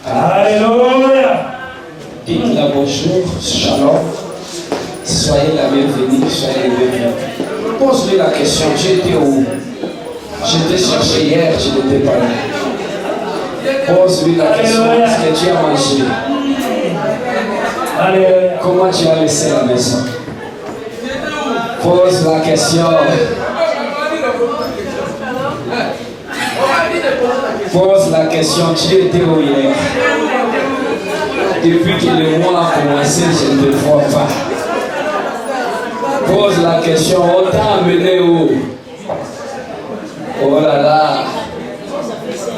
Alléluia. Dites-la bonjour, shalom. Soyez la bienvenue, soyez les bienvenus. Pose-lui la question, tu étais où? Je t'ai cherché hier, tu n'étais pas là. Pose-lui la question, est-ce que tu as mangé? Alléluia. Comment tu as laissé la maison? Pose la question. Pose la question, tu étais où hier? Depuis que le mois a commencé, je ne te vois pas. Pose la question, on t'a amené où? Oh là là,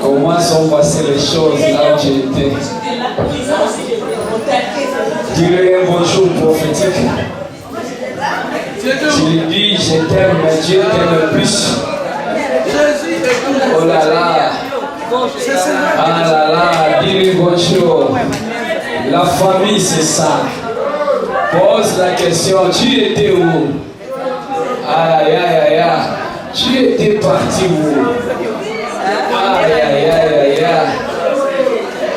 comment sont passées les choses là où tu étais? Dis-lui un bonjour prophétique. Tu lui dis, je t'aime, mais Dieu t'aime plus. Oh là là, ah là là, dis-lui bonjour. La famille, c'est ça. Pose la question, tu étais où? Aïe, aïe, aïe, aïe. Tu étais parti où? Aïe, aïe, aïe, aïe, aïe.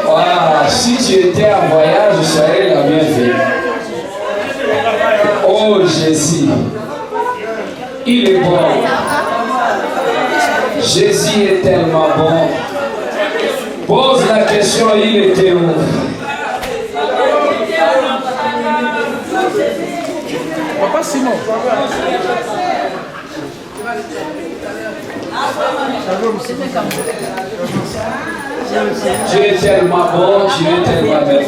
Wow. Si tu étais en voyage, soyez la bienvenue. Oh Jésus, il est bon. Jésus est tellement bon. Pose la question, il était où? Papa Simon. Tu es tellement bon, tu es tellement merveilleux.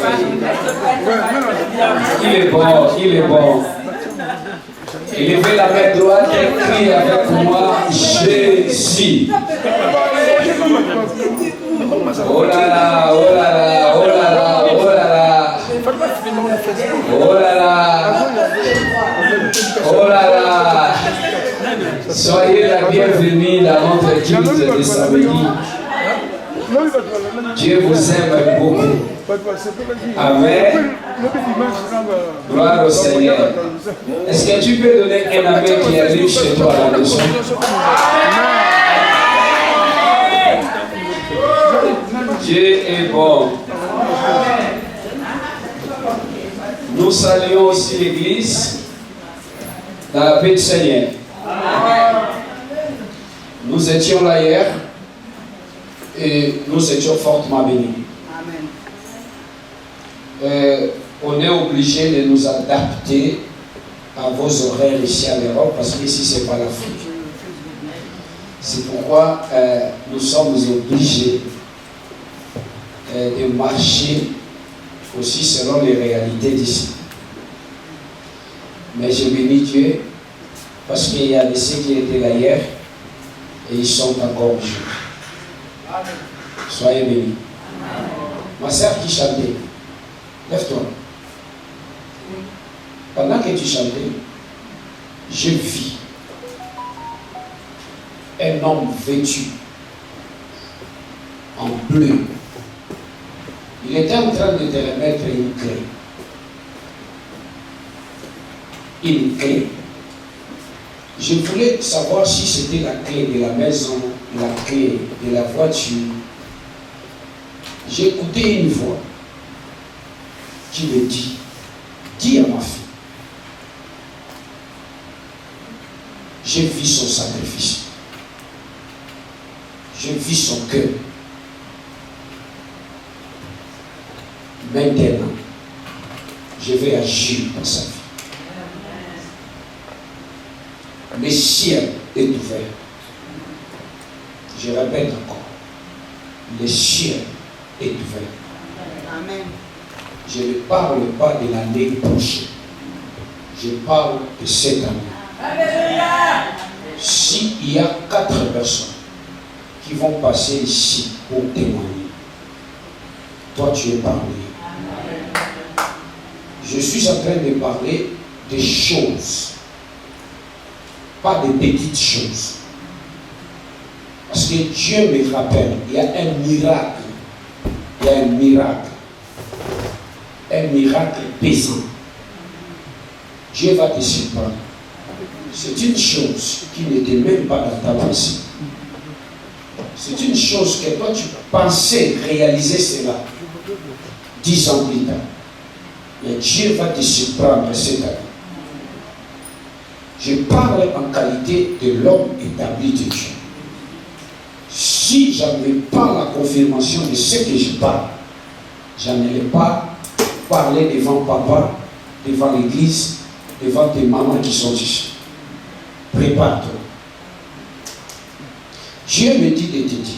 Il est bon, il est bon. Élevez la main droite et crie avec moi, Jésus. Oh là là, oh là là, oh là là, oh là là. Oh là là. Oh là là. Soyez la bienvenue dans notre culte de samedi. Dieu vous aime beaucoup. Amen. Gloire au Seigneur. Est-ce que tu peux donner un amen qui arrive chez toi à la maison? Dieu est bon. Nous saluons aussi l'église dans la paix du Seigneur. Nous étions là hier et nous étions fortement bénis. On est obligé de nous adapter à vos horaires ici en Europe parce qu'ici c'est pas l'Afrique. C'est pourquoi nous sommes obligés de marcher aussi selon les réalités d'ici. Mais je bénis Dieu parce qu'il y a de ceux qui étaient là hier et ils sont encore aujourd'hui. Soyez bénis. Ma sœur qui chantait, lève-toi. Pendant que tu chantais, je vis un homme vêtu en bleu. Il était en train de te remettre une clé. Une clé. Je voulais savoir si c'était la clé de la maison, la clé de la voiture. J'ai écouté une voix qui me dit, dis à ma fille, je vis son sacrifice. Je vis son cœur. Maintenant, je vais agir dans sa vie. Le ciel est ouvert. Je répète encore. Le ciel est ouvert. Amen. Je ne parle pas de l'année prochaine. Je parle de cette année. S'il y a 4 personnes qui vont passer ici pour témoigner, toi tu es parmi. Je suis en train de parler des choses, pas des petites choses. Parce que Dieu me rappelle, il y a un miracle. Il y a un miracle. Un miracle pesant. Dieu va te surprendre. C'est une chose qui n'était même pas dans ta pensée. C'est une chose que toi tu pensais réaliser cela. 10 ans plus tard. Mais Dieu va te surprendre cette année. Je parle en qualité de l'homme établi de Dieu. Si je n'avais pas la confirmation de ce que je parle, je n'allais pas parler devant papa, devant l'église, devant tes mamans qui sont ici. Prépare-toi. Dieu me dit de te dire,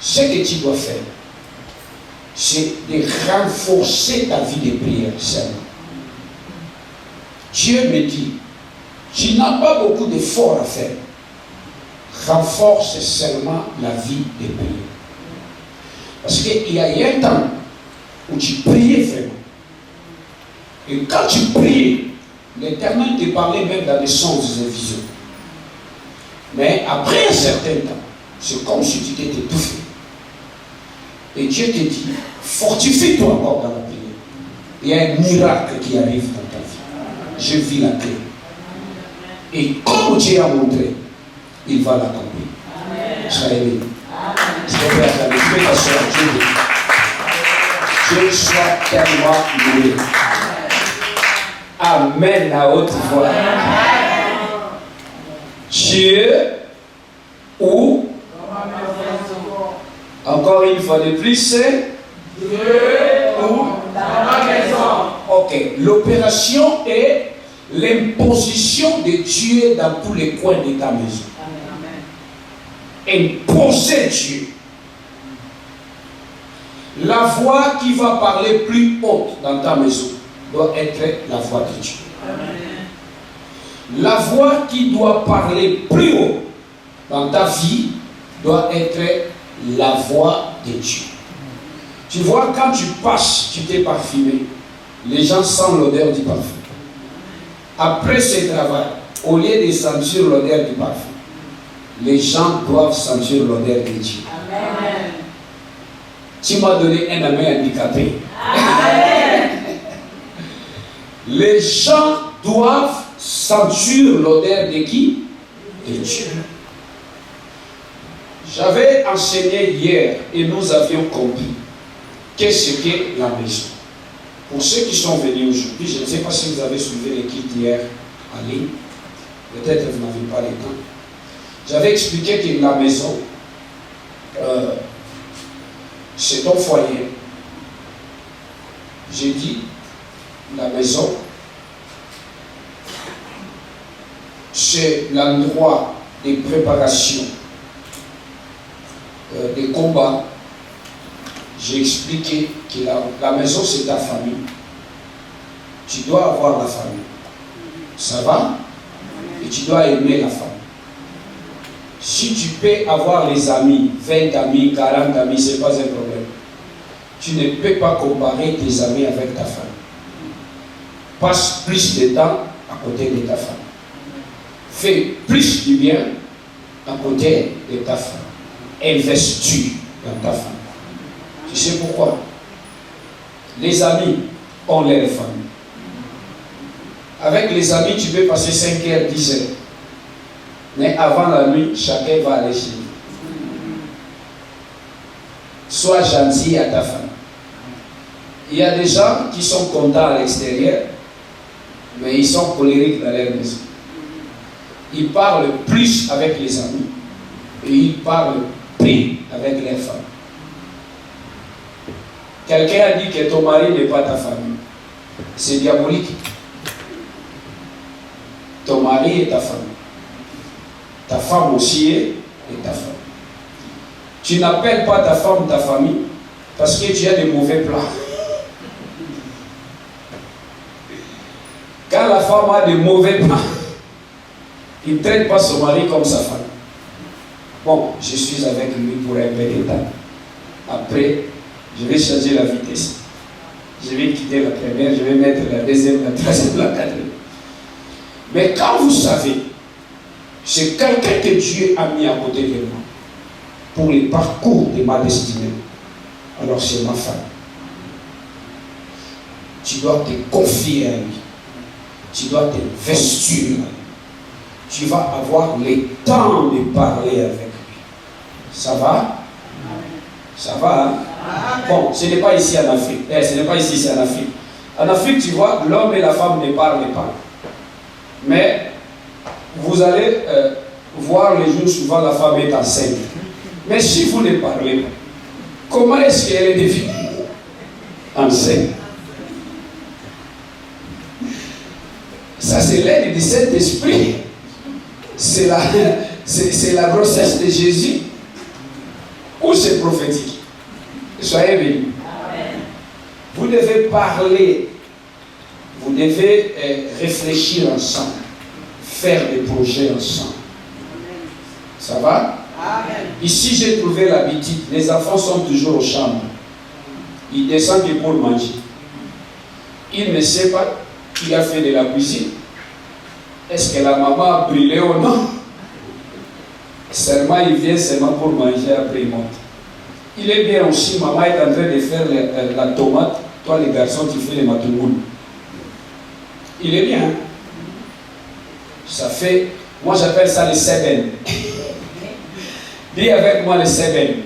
ce que tu dois faire, c'est de renforcer ta vie de prière seulement. Dieu me dit, tu n'as pas beaucoup d'efforts à faire. Renforce seulement la vie de prière. Parce qu'il y a un temps où tu priais vraiment. Et quand tu priais, l'Éternel te parlait même dans des sens et visions. Mais après un certain temps, c'est comme si tu t'étais étouffé. Et Dieu te dit, fortifie-toi encore dans la prière. Il y a un miracle qui arrive dans ta vie. Je vis la clé. Et comme Dieu a montré, il va l'accomplir. Soyez bénis. S'il te plaît, tu peux t'asseoir. Dieu soit tellement loué. Amen à haute voix. Dieu ou encore une fois de plus, c'est Dieu ou dans ma maison. Ok, l'opération est l'imposition de Dieu dans tous les coins de ta maison. Imposer Dieu. La voix qui va parler plus haute dans ta maison doit être la voix de Dieu. La voix qui doit parler plus haut dans ta vie doit être la voix de Dieu. Tu vois, quand tu passes, tu t'es parfumé, les gens sentent l'odeur du parfum. Après ce travail, au lieu de sentir l'odeur du parfum, les gens doivent sentir l'odeur de Dieu. Amen. Tu m'as donné un ami handicapé. Amen. Les gens doivent sentir l'odeur de qui? De Dieu. J'avais enseigné hier et nous avions compris qu'est-ce qu'est la maison. Pour ceux qui sont venus aujourd'hui, je ne sais pas si vous avez suivi les kits hier en ligne. Peut-être que vous n'avez pas le temps. J'avais expliqué que la maison, c'est ton foyer. J'ai dit, la maison, c'est l'endroit de préparation, des combats. J'ai expliqué que la maison, c'est ta famille. Tu dois avoir la famille. Ça va? Et tu dois aimer la famille. Si tu peux avoir les amis, 20 amis, 40 amis, ce n'est pas un problème. Tu ne peux pas comparer tes amis avec ta famille. Passe plus de temps à côté de ta famille. Fais plus du bien à côté de ta famille. Investis dans ta famille. Tu sais pourquoi? Les amis ont leur famille. Avec les amis, tu peux passer 5 heures, 10 heures. Mais avant la nuit, chacun va aller chez lui. Sois gentil à ta famille. Il y a des gens qui sont contents à l'extérieur, mais ils sont colériques dans leur maison. Ils parlent plus avec les amis et ils parlent peu avec leur famille. Quelqu'un a dit que ton mari n'est pas ta famille. C'est diabolique. Ton mari est ta famille. Ta femme aussi est ta famille. Tu n'appelles pas ta femme ta famille parce que tu as des mauvais plans. Quand la femme a des mauvais plans, il ne traite pas son mari comme sa famille. Bon, je suis avec lui pour un peu de temps. Après, je vais changer la vitesse. Je vais quitter la première, je vais mettre la deuxième, la troisième, la quatrième. Mais quand vous savez, c'est quelqu'un que Dieu a mis à côté de moi pour le parcours de ma destinée, alors c'est ma femme. Tu dois te confier à lui. Tu dois te vestir. Tu vas avoir le temps de parler avec lui. Ça va? Ça va, hein? Bon, ce n'est pas ici en Afrique. Ce n'est pas ici, c'est en Afrique. En Afrique, tu vois, l'homme et la femme ne parlent pas. Mais vous allez voir les jours suivants, la femme est enceinte. Mais si vous ne parlez pas, comment est-ce qu'elle est devenue enceinte? Ça, c'est l'aide du Saint-Esprit. C'est la grossesse de Jésus. Ou c'est prophétique? Soyez bénis. Vous devez parler. Vous devez réfléchir ensemble. Faire des projets ensemble. Ça va? Amen. Ici, j'ai trouvé l'habitude. Les enfants sont toujours aux chambres. Ils descendent pour manger. Ils ne savent pas qui a fait de la cuisine. Est-ce que la maman a brûlé ou non? Seulement, il vient seulement pour manger, après il monte. Il est bien aussi, maman est en train de faire la tomate. Toi, les garçons, tu fais les matouroules. Il est bien. Ça fait, moi j'appelle ça les seben. Dis avec moi les seben.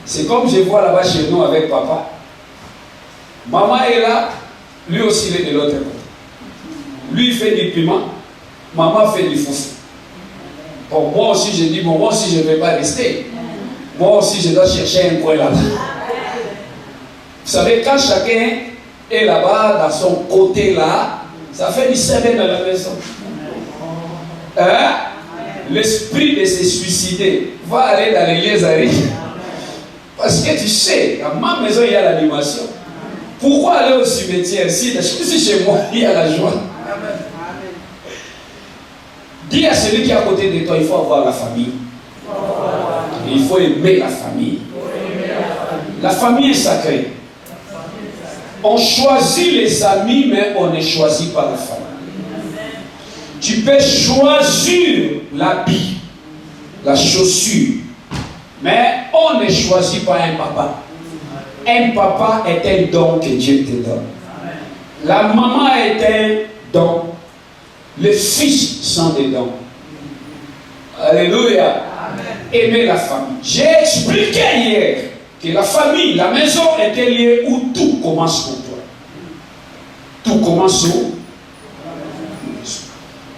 C'est comme je vois là-bas chez nous avec papa. Maman est là, lui aussi il est de l'autre côté. Lui il fait du piment, maman fait du foufou. Bon, moi aussi je dis, bon, moi aussi je ne vais pas rester. Moi aussi je dois chercher un coin là-bas. Vous savez, quand chacun est là-bas, dans son côté là, ça fait du seben dans la maison. Hein? L'esprit de se suicider va aller dans l'église à rire. Parce que tu sais, dans ma maison il y a l'animation. Pourquoi aller au cimetière si chez moi il y a la joie? Dis à celui qui est à côté de toi, il faut avoir la famille. Il faut aimer la famille. La famille est sacrée. On choisit les amis, mais on ne choisit pas la famille. Tu peux choisir l'habit, la chaussure, mais on ne choisit pas un papa. Un papa est un don que Dieu te donne. La maman est un don. Les fils sont des dons. Alléluia. Aimer la famille. J'ai expliqué hier que la famille, la maison était liée où tout commence pour toi. Tout commence où?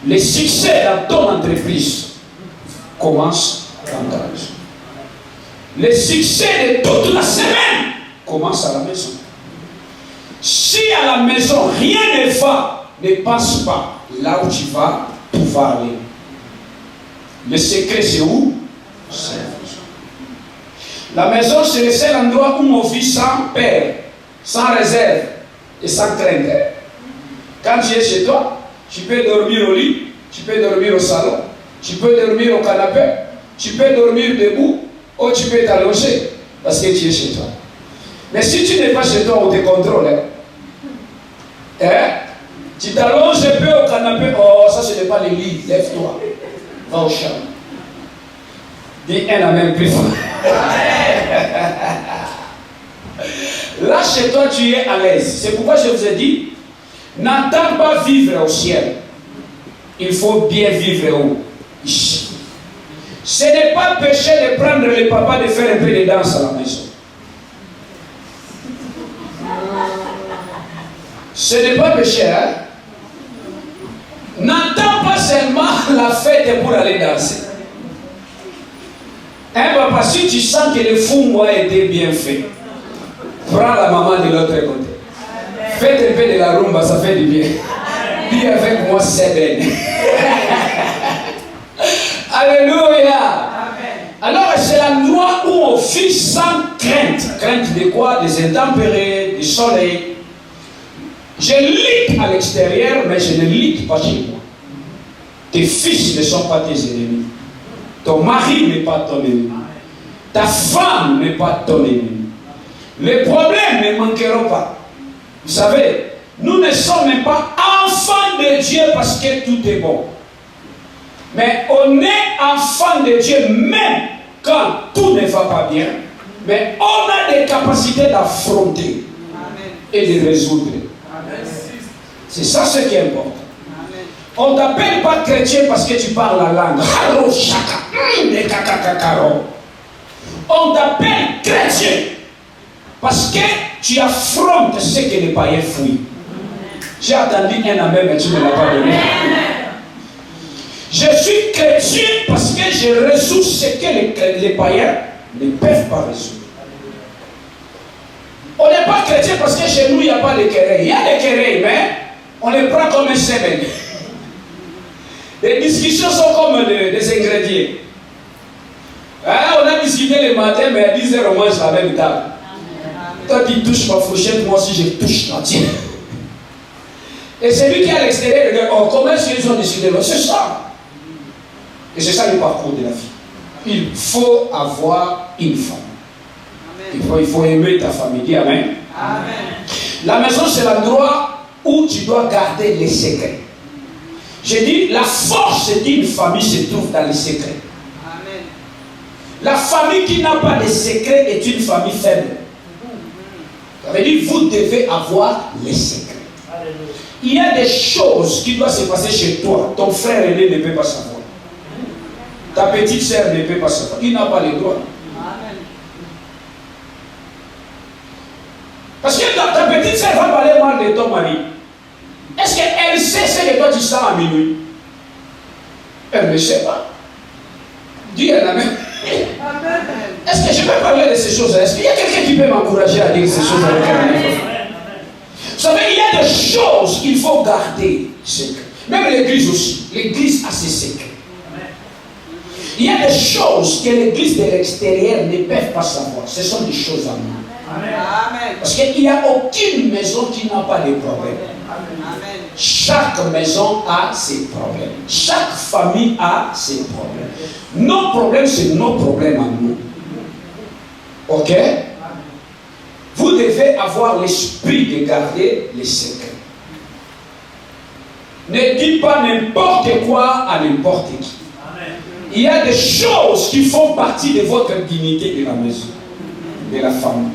Le succès dans ton entreprise commence dans ta maison. Le succès de toute la semaine commence à la maison. Si à la maison rien ne va, ne passe pas là où tu vas pouvoir aller. Le secret c'est où? C'est la maison. La maison c'est le seul endroit où on vit sans peur, sans réserve et sans crainte. Quand tu es chez toi, tu peux dormir au lit, tu peux dormir au salon, tu peux dormir au canapé, tu peux dormir debout ou tu peux t'allonger parce que tu es chez toi. Mais si tu n'es pas chez toi, on te contrôle. Tu t'allonges un peu au canapé, oh ça ce n'est pas le lit, lève-toi, va au champ. Dis un amen plus fort. Là chez toi tu es à l'aise. C'est pourquoi je vous ai dit, n'attends pas vivre au ciel. Il faut bien vivre où? Ici. Ce n'est pas péché de prendre le papa de faire un peu de danse à la maison. Ce n'est pas péché, hein? N'attends pas seulement la fête pour aller danser. Hein, papa, si tu sens que le fou a été bien fait, prends la maman de l'autre côté. Faites un peu de la rumba, ça fait du bien. Dis avec moi, c'est bien. Alléluia. Alors, c'est l'endroit où on vit sans crainte. Crainte de quoi? Des intempéries, du soleil. Je lutte à l'extérieur, mais je ne lutte pas chez moi. Tes fils ne sont pas tes ennemis. Ton mari n'est pas ton ennemi. Ta femme n'est pas ton ennemi. Les problèmes ne manqueront pas. Vous savez, nous ne sommes même pas enfants de Dieu parce que tout est bon. Mais on est enfants de Dieu même quand tout ne va pas bien. Mais on a des capacités d'affronter et de résoudre. C'est ça ce qui est important. On ne t'appelle pas chrétien parce que tu parles la langue. On t'appelle chrétien Parce que tu affrontes ce que les païens fouillent. J'ai attendu un amen, mais tu ne l'as pas donné. Je suis chrétien parce que je résous ce que les païens ne peuvent pas résoudre. On n'est pas chrétien parce que chez nous, il n'y a pas de querelles. Il y a des querelles, mais on les prend comme un semaine. Les discussions sont comme des ingrédients. Hein, on a discuté le matin, mais à 10h, on mange la même table. Toi, tu touches ma fourchette, moi aussi, je touche la tienne. Et celui qui est à l'extérieur, regarde, oh, comment est-ce qu'ils ont décidé? C'est ça. Et c'est ça le parcours de la vie. Il faut avoir une femme. Il faut aimer ta famille. Dis amen. Amen. La maison, c'est l'endroit où tu dois garder les secrets. J'ai dit, la force d'une famille se trouve dans les secrets. Amen. La famille qui n'a pas de secrets est une famille faible. Ça veut dire, vous devez avoir les secrets. Il y a des choses qui doivent se passer chez toi. Ton frère aîné ne peut pas savoir. Ta petite sœur ne peut pas savoir. Il n'a pas le droit. Parce que ta petite sœur va parler mal de ton mari. Est-ce qu'elle sait ce que toi tu sens à minuit? Elle ne sait pas. Dis à la même. Est-ce que je peux parler de ces choses? Est-ce qu'il y a quelqu'un qui peut m'encourager à dire ces choses avec elle? Vous savez, il y a des choses qu'il faut garder secrètes. Même l'église aussi. L'église a ses secrets. Il y a des choses que l'église de l'extérieur ne peut pas savoir. Ce sont des choses à nous. Amen. Parce qu'il n'y a aucune maison qui n'a pas de problèmes. Amen. Chaque maison a ses problèmes. Chaque famille a ses problèmes. Nos problèmes, c'est nos problèmes à nous. Ok? Vous devez avoir l'esprit de garder les secrets. Ne dites pas n'importe quoi à n'importe qui. Amen. Il y a des choses qui font partie de votre dignité de la maison, de la famille.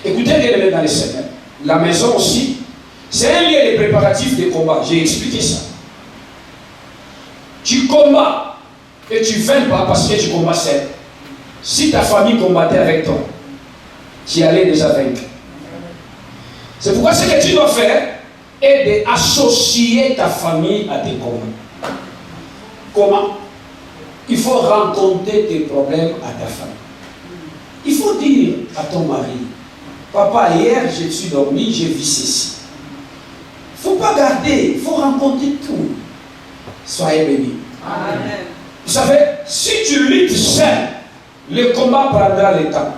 Écoutez bien dans les Seigneurs. La maison aussi, c'est un lieu de préparatifs de combat. J'ai expliqué ça. Tu combats et tu ne vaincres pas parce que tu combats seul. Si ta famille combattait avec toi, tu allais déjà vaincre. C'est pourquoi ce que tu dois faire est d'associer ta famille à tes combats. Comment? Il faut rencontrer tes problèmes à ta famille. Il faut dire à ton mari, papa, hier, je suis dormi, j'ai vu ceci. Il ne faut pas garder, il faut rencontrer tout. Soyez bénis. Amen. Vous savez, si tu luttes seul, le combat prendra le temps.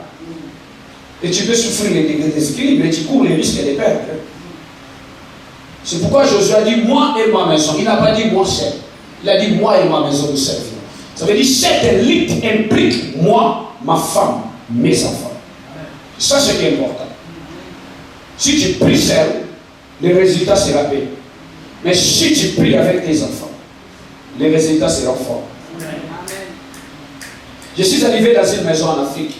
Et tu peux souffrir les déséquilibres et tu cours les risques de perdre. C'est pourquoi Josué a dit, moi et ma maison. Il n'a pas dit moi seul. Il a dit, moi et ma maison nous servirons. Ça veut dire, cette lutte implique moi, ma femme, mes enfants. Ça, c'est important. Si tu pries seul, le résultat sera paix. Mais si tu pries avec tes enfants, les résultats seront forts. Amen. Je suis arrivé dans une maison en Afrique.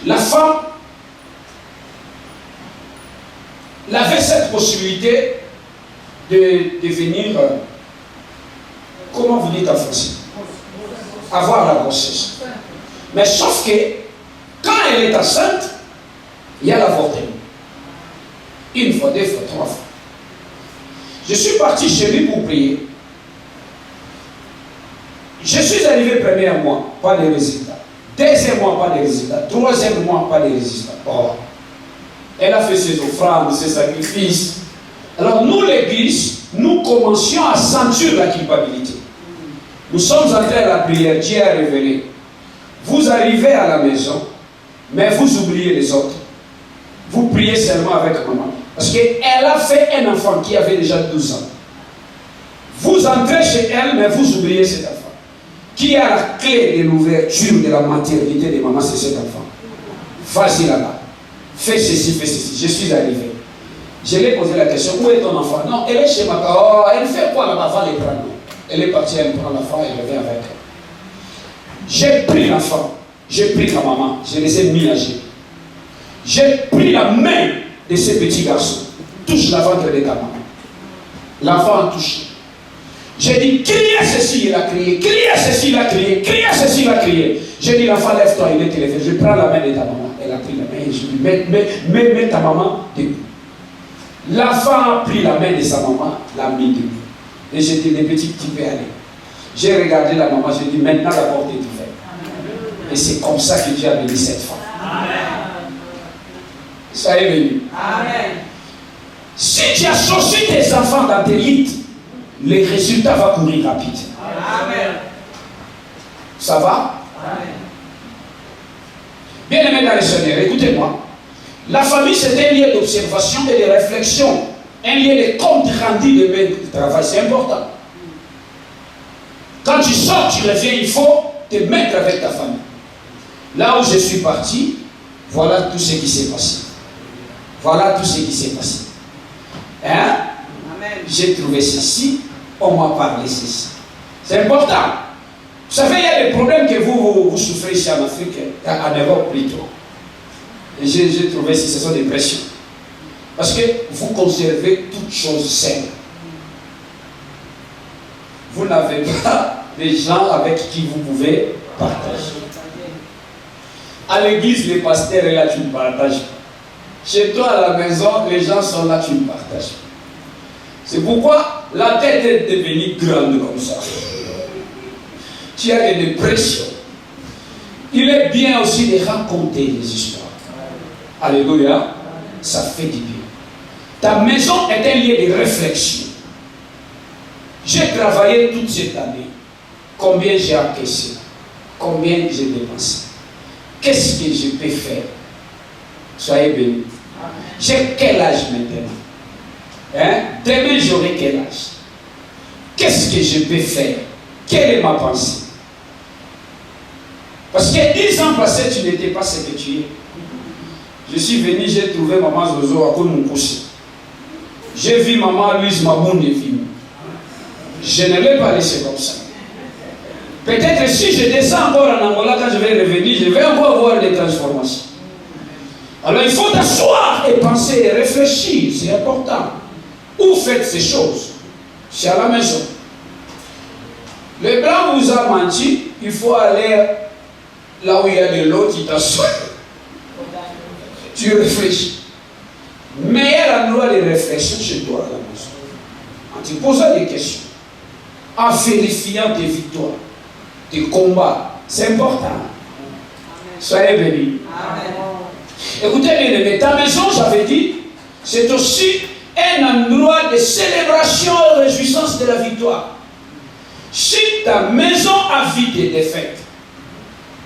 La femme avait cette possibilité de devenir, comment vous dites en français? Avoir la grossesse. Mais sauf que, quand elle est enceinte, il y a l'avortement. Une fois, deux fois, trois fois. Je suis parti chez lui pour prier. Je suis arrivé premier mois, pas de résultats. Deuxième mois, pas de résultats. Troisième mois, pas de résultats. Oh. Elle a fait ses offrandes, ses sacrifices. Alors nous, l'église, nous commencions à sentir la culpabilité. Nous sommes entrés à la prière, Dieu a révélé. Vous arrivez à la maison, mais vous oubliez les autres. Vous priez seulement avec maman. Parce qu'elle a fait un enfant qui avait déjà 12 ans. Vous entrez chez elle, mais vous oubliez cet enfant. Qui a la clé de l'ouverture de la maternité de maman, c'est cet enfant. Vas-y là-bas. Fais ceci, fais ceci. Je suis arrivé. Je lui ai posé la question, où est ton enfant? Non, elle est chez ma mère. Oh, elle fait quoi là-bas? Va les prendre. Elle est partie, elle prend l'enfant et revient avec elle. J'ai pris l'enfant. J'ai pris ta maman. Je les ai mis à genoux. J'ai pris la main de ces petits garçons. Touche la ventre de ta maman. L'enfant a touché. J'ai dit, criez ceci, il a crié. Criez ceci, il a crié. Criez ceci, il a crié. J'ai dit, l'enfant, lève-toi, il est téléphone. Je prends la main de ta maman. Elle a pris la main et je lui dis, mets ta maman debout. L'enfant a pris la main de sa maman, l'a mis debout. Et j'ai dit, les petits, tu peux aller. J'ai regardé la maman, j'ai dit, maintenant la porte est ouverte. Et c'est comme ça que Dieu a béni cette femme. Soyez bénis. Si tu associes tes enfants dans tes lits, les résultats vont courir rapide. Ça va? Bien aimé dans le Seigneur, écoutez-moi. La famille, c'est un lieu d'observation et de réflexion. Un lieu de compte rendu de travail. C'est important. Quand tu sors, tu reviens, il faut te mettre avec ta famille. Là où je suis parti, voilà tout ce qui s'est passé. Voilà tout ce qui s'est passé. Hein? J'ai trouvé ceci, on m'a parlé ceci. C'est important. Vous savez, il y a des problèmes que vous souffrez ici en Afrique, en Europe plutôt. Et j'ai trouvé que ce sont des pressions. Parce que vous conservez toutes choses saines. Vous n'avez pas des gens avec qui vous pouvez partager. À l'église, les pasteurs est là, tu ne partages pas. Chez toi, à la maison, les gens sont là, tu ne partages pas. C'est pourquoi la tête est devenue grande comme ça. Tu as des dépressions. Il est bien aussi de raconter des histoires. Alléluia. Ça fait du bien. Ta maison est un lieu de réflexion. J'ai travaillé toute cette année. Combien j'ai encaissé? Combien j'ai dépensé? Qu'est-ce que je peux faire? Soyez bénis. J'ai quel âge maintenant? Hein? Demain, j'aurai quel âge? Qu'est-ce que je peux faire? Quelle est ma pensée? Parce que 10 ans passés, tu n'étais pas ce que tu es. Je suis venu, j'ai trouvé maman Zozo à cause de mon cousin. J'ai vu maman Louise Maboun de film. Je ne l'ai pas laissé comme ça. Peut-être si je descends encore en Angola, quand je vais revenir, je vais encore voir des transformations. Alors il faut t'asseoir et penser et réfléchir, c'est important. Où faites ces choses? C'est à la maison. Le blanc vous a menti, il faut aller là où il y a de l'eau, tu t'assois. Tu réfléchis. Meilleur endroit de réflexion chez toi à la maison. En te posant des questions, en vérifiant tes victoires, tes combats. C'est important. Soyez bénis. Écoutez bien aimé, ta maison, j'avais dit, c'est aussi un endroit de célébration et de réjouissance de la victoire. Si ta maison a vu tes défaites,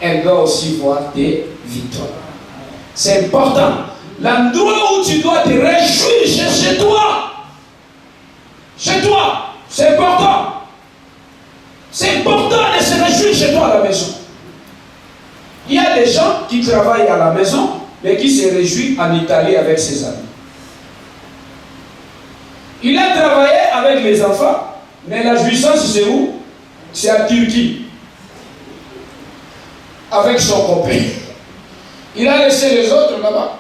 elle doit aussi voir tes victoires. C'est important. L'endroit où tu dois te réjouir, c'est chez toi. Chez toi. C'est important. C'est important de se réjouir chez toi à la maison. Il y a des gens qui travaillent à la maison, mais qui se réjouissent en Italie avec ses amis. Il a travaillé avec les enfants, mais la jouissance c'est où? C'est en Turquie. Avec son copain. Il a laissé les autres là-bas.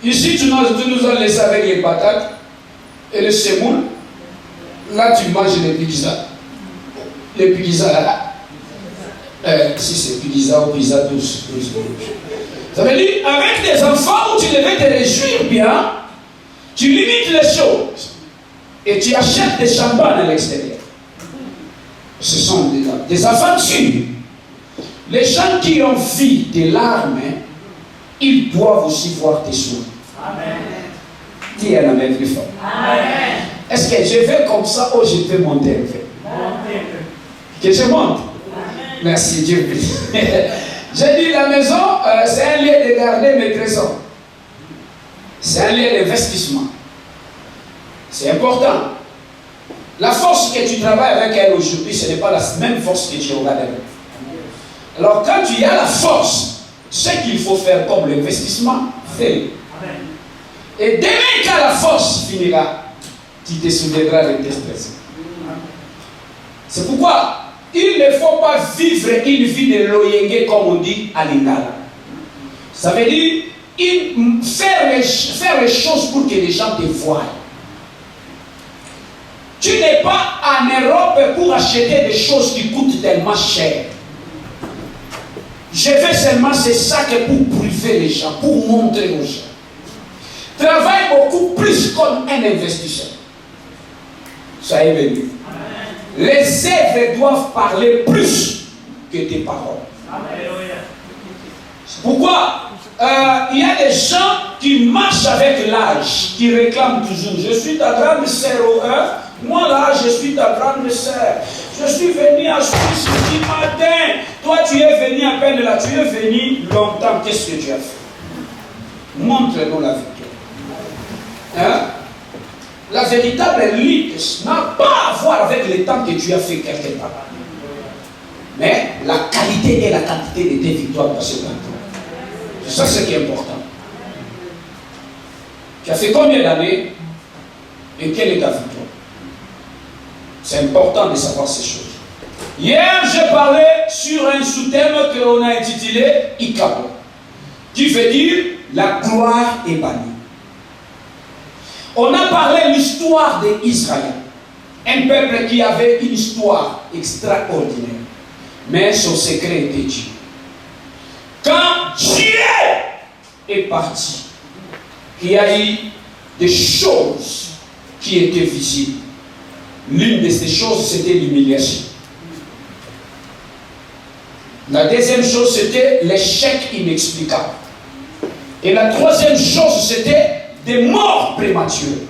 Ici, tu nous as laissé avec les patates et le semoule. Là, tu manges les pizzas. Les pizzas là. Si c'est pizza ou pizza douce. Ça veut dire, avec des enfants où tu devais te réjouir bien, tu limites les choses. Et tu achètes des champagnes à l'extérieur. Ce sont des aventures. Les gens qui ont vu des larmes, ils doivent aussi voir tes sourires. Amen. Dis un amen plus fort. Amen. Est-ce que je vais comme ça ou je peux monter un peu? Que je monte? Amen. Merci Dieu. J'ai dit la maison, c'est un lieu de garder mes trésors. C'est un lieu d'investissement. C'est important. La force que tu travailles avec elle aujourd'hui, ce n'est pas la même force que tu auras avec. Alors quand tu as la force, ce qu'il faut faire comme l'investissement, fais-le. Et demain quand la force finira, tu te souviendras de tes stress. C'est pourquoi il ne faut pas vivre une vie de loyenge comme on dit à Lingala. Ça veut dire faire les choses pour que les gens te voient. Tu n'es pas en Europe pour acheter des choses qui coûtent tellement cher. Je fais seulement c'est ça que pour priver les gens, pour montrer aux gens. Travaille beaucoup plus comme un investisseur. Ça est venu. Les œuvres doivent parler plus que tes paroles. Pourquoi il y a des gens qui marchent avec l'âge, qui réclament toujours. Je suis ta grande sœur au 1. Moi là, je suis ta grande sœur. Je suis venu à Suisse ce matin. Toi, tu es venu à peine là. Tu es venu longtemps. Qu'est-ce que tu as fait? Montre-nous la victoire. Hein? La véritable lutte n'a pas à voir avec le temps que tu as fait quelque part. Mais la qualité et la quantité de tes victoires dans ce temps. C'est ça ce qui est important. Tu as fait combien d'années et quelle est ta victoire? C'est important de savoir ces choses. Hier, j'ai parlé sur un sous-thème que l'on a intitulé Ikabo, qui veut dire la gloire est bannie. On a parlé de l'histoire d'Israël, un peuple qui avait une histoire extraordinaire, mais son secret était Dieu. Quand Dieu est parti, il y a eu des choses qui étaient visibles. L'une de ces choses, c'était l'humiliation. La deuxième chose, c'était l'échec inexplicable. Et la troisième chose, c'était des morts prématurées.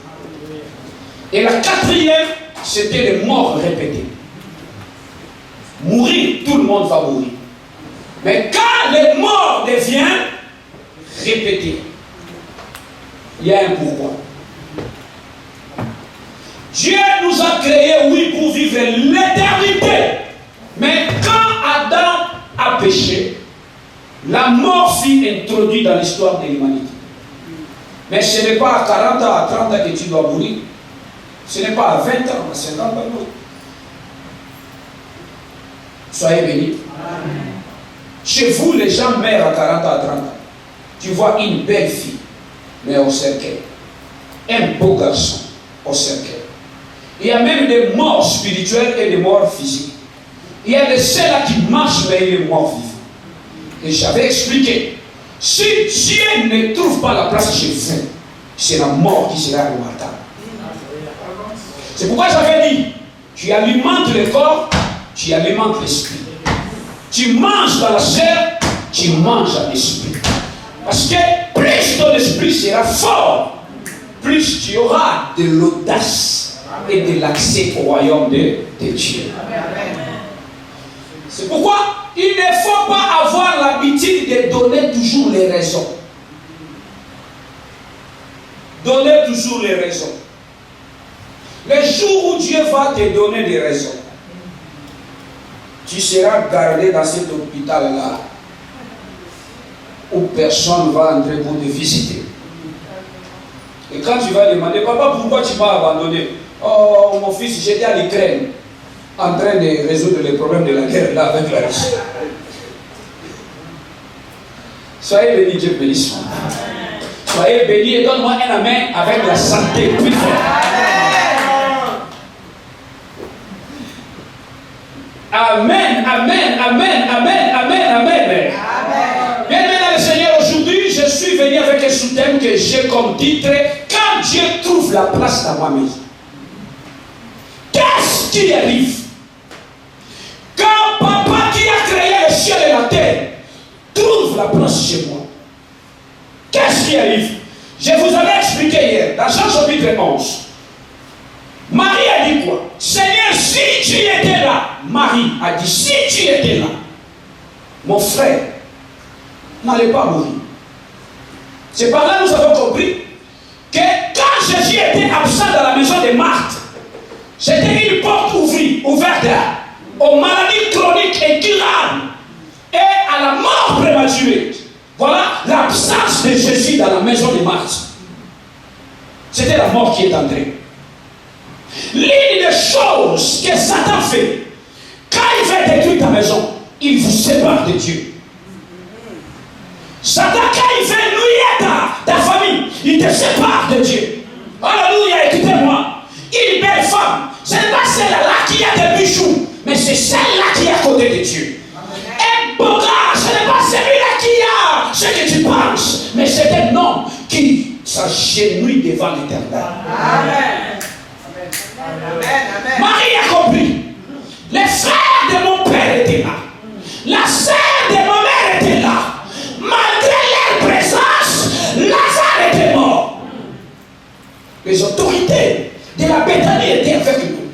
Et la quatrième, c'était les morts répétées. Mourir, tout le monde va mourir. Mais quand les morts deviennent répétés, il y a un pourquoi. Dieu nous a créés, oui, pour vivre l'éternité. Mais quand Adam a péché, la mort fut introduite dans l'histoire de l'humanité. Mais ce n'est pas à 40 ans, à 30 ans que tu dois mourir. Ce n'est pas à 20 ans, à 50 ans. Soyez bénis. Chez vous, les gens meurent à 40 ans, à 30 ans. Tu vois une belle fille, mais au cercueil. Un beau garçon, au cercueil. Il y a même des morts spirituelles et des morts physiques. Il y a des ceux-là qui marchent, mais il est mort vivant. Et j'avais expliqué. Si Dieu ne trouve pas la place chez vous, c'est la mort qui sera remarquable. C'est pourquoi j'avais dit, tu alimentes le corps, tu alimentes l'esprit. Tu manges dans la chair, tu manges dans l'esprit. Parce que plus ton esprit sera fort, plus tu auras de l'audace et de l'accès au royaume de Dieu. C'est pourquoi il ne faut pas avoir l'habitude de donner toujours les raisons. Donner toujours les raisons. Le jour où Dieu va te donner des raisons, tu seras gardé dans cet hôpital-là où personne ne va entrer pour te visiter. Et quand tu vas demander, papa, pourquoi tu m'as abandonné? Oh, mon fils, j'étais à l'Ukraine, en train de résoudre les problèmes de la guerre là avec la Russie. Soyez bénis, Dieu bénisse. Soyez bénis et donne-moi un amen avec la santé plus forte. Amen, amen, amen, amen, amen, amen. Bien-aimé dans le Seigneur, aujourd'hui, je suis venu avec un sous-thème que j'ai comme titre Quand Dieu trouve la place dans ma maison. Qu'est-ce qui arrive? Quand papa qui a créé le ciel et la terre trouve la place chez moi, qu'est-ce qui arrive? Je vous avais expliqué hier, dans Jean chapitre 11. Marie a dit quoi? Seigneur, si tu étais là, Marie a dit, si tu étais là, mon frère n'allait pas mourir. C'est par là que nous avons compris que quand Jésus était absent dans la maison de Marthe, c'était une porte ouverte aux maladies chroniques et incurables et à la mort prématurée. Voilà l'absence de Jésus dans la maison de Marthe. C'était la mort qui est entrée. L'une des choses que Satan fait, quand il veut détruire ta maison, il vous sépare de Dieu. Satan, quand il veut nuire ta famille, il te sépare de Dieu. Alléluia, écoutez-moi. Une belle femme, a des bijoux, mais c'est celle-là qui est à côté de Dieu. Un beau gars, ce n'est pas celui-là qui a ce que tu penses, mais c'est un homme qui s'agenouille devant l'Éternel. Amen. Marie a compris. Les frères de mon père étaient là. La sœur de ma mère était là. Malgré leur présence, Lazare était mort. Les autorités de la Béthanie étaient avec nous.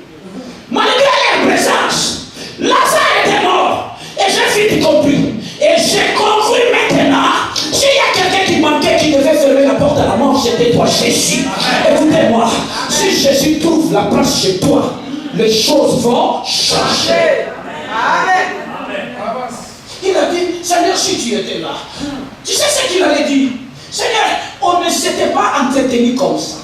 Malgré leur présence, Lazare était mort. Et j'ai vite compris. Et j'ai compris maintenant, s'il y a quelqu'un qui manquait, qui devait fermer la porte à la mort, c'était toi, Jésus. Écoutez-moi, si Jésus trouve la place chez toi, les choses vont changer. Amen. Il a dit, Seigneur, si tu étais là, tu sais ce qu'il allait dire? Seigneur, on ne s'était pas entretenu comme ça.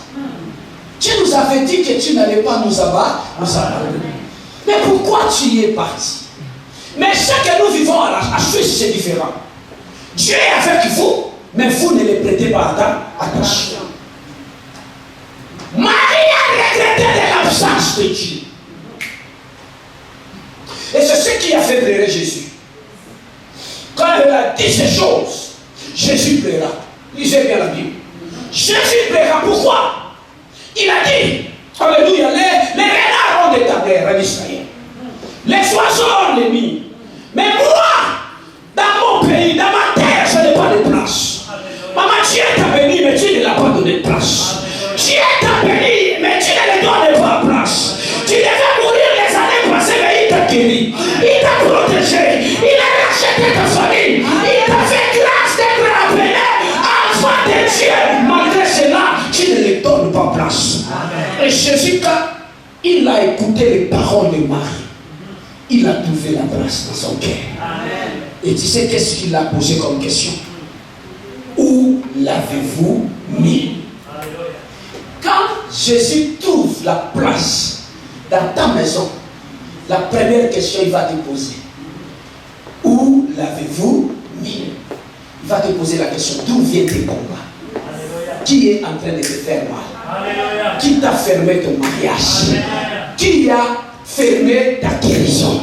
Tu nous avais dit que tu n'allais pas nous abandonner. Mais pourquoi tu y es parti? Mais ce que nous vivons à Suisse, c'est différent. Dieu est avec vous, mais vous ne les prêtez pas attention. Marie a regretté de l'absence de Dieu. Et c'est ce qui a fait pleurer Jésus. Quand elle a dit ces choses, Jésus pleura. Lisez bien la Bible. Jésus pleura. Pourquoi? Il a dit, alléluia, les renards ont des tablères en Israël. Les oiseaux ont les nids. Mais moi, dans mon pays, dans ma terre, je n'ai pas de place. Maman, Dieu t'a béni, mais tu ne l'as pas donné de place. Dieu t'a béni, mais tu ne lui donnes pas de place. Tu devais mourir les années passées, mais il t'a guéri. Il t'a protégé. Il a racheté ta famille. Il t'a fait grâce d'être appelé enfant de Dieu. Malgré cela, tu ne lui donnes pas place. Amen. Et Jésus, quand il a écouté les paroles de Marie, il a trouvé la place dans son cœur. Amen. Et tu sais qu'est-ce qu'il a posé comme question? Où l'avez-vous mis? Quand Jésus trouve la place dans ta maison, la première question il va te poser: où l'avez-vous mis? Il va te poser la question: d'où viennent tes combats? Qui est en train de te faire mal? Alléluia. Qui t'a fermé ton mariage? Alléluia. Qui a fermé ta guérison?